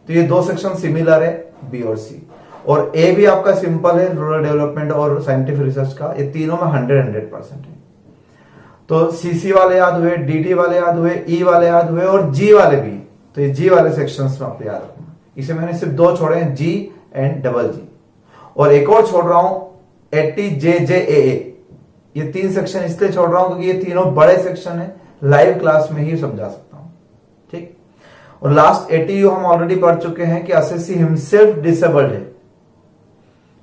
S1: तो ये 2 सेक्शन सिमिलर है, बी और सी। और ए भी आपका सिंपल है, रूरल डेवलपमेंट और साइंटिफिक रिसर्च का, ये तीनों में 100% है। तो सीसी वाले याद हुए, डीटी वाले याद हुए, ई वाले याद हुए और जी वाले भी। तो ये जी वाले सेक्शंस में आप याद रखना। इसे मैंने सिर्फ 2 छोड़े हैं, जी एंड डबल जी, और एक और छोड़ रहा हूं 80 JJAA। ये 3 सेक्शन इसलिए छोड़ रहा हूं क्योंकि ये तीनों बड़े सेक्शन है, लाइव क्लास में ही समझा सकता हूं, ठीक। और लास्ट 80U हम ऑलरेडी पढ़ चुके हैं कि असेसी हिमसेल्फ डिसेबल्ड है,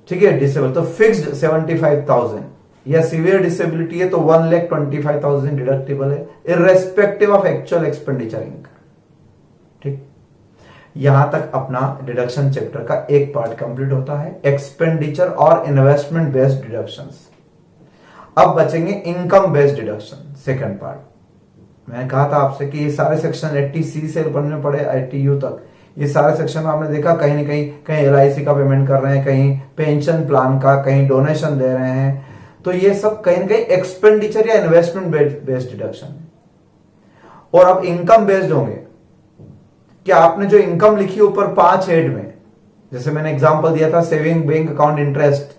S1: ठीक है, डिसेबल, तो फिक्स्ड 75,000, या सीवियर डिसेबिलिटी है तो 1,25,000 डिडक्टेबल है, irrespective of actual expenditure income, ठीक। यहां तक अपना डिडक्शन चैप्टर का एक पार्ट कंप्लीट होता है, एक्सपेंडिचर और इन्वेस्टमेंट बेस्ड डिडक्शंस। अब बचेंगे income based deduction, second part. मैंने कहा था आपसे कि ये सारे सेक्शन 80C से पढ़ने पड़े 80U तक। ये सारे सेक्शन में आपने देखा कहीं ना कहीं LIC का पेमेंट कर रहे हैं, कहीं पेंशन प्लान का, कहीं डोनेशन दे रहे हैं, तो ये सब कहीं ना कहीं एक्सपेंडिचर या इन्वेस्टमेंट बेस्ड डिडक्शन है। और अब इनकम बेस्ड होंगे कि आपने जो इनकम लिखी ऊपर 5 हेड में, जैसे मैंने एग्जांपल दिया था सेविंग बैंक अकाउंट इंटरेस्ट,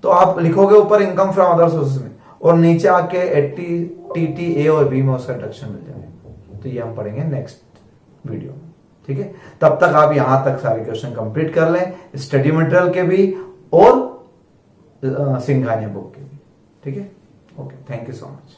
S1: तो आप लिखोगे ऊपर इनकम फ्रॉम अदर सोर्सेज में, और नीचे आके 80 TT A और B में उसका डिडक्शन मिल जाएगा। तो ये हम पढ़ेंगे नेक्स्ट वीडियो में, ठीक है। तब तक आप यहां तक सारे क्वेश्चन कंप्लीट कर लें, स्टडी मटेरियल के भी और सिंघानिया बुक के भी, ठीक है। Okay, thank you so much.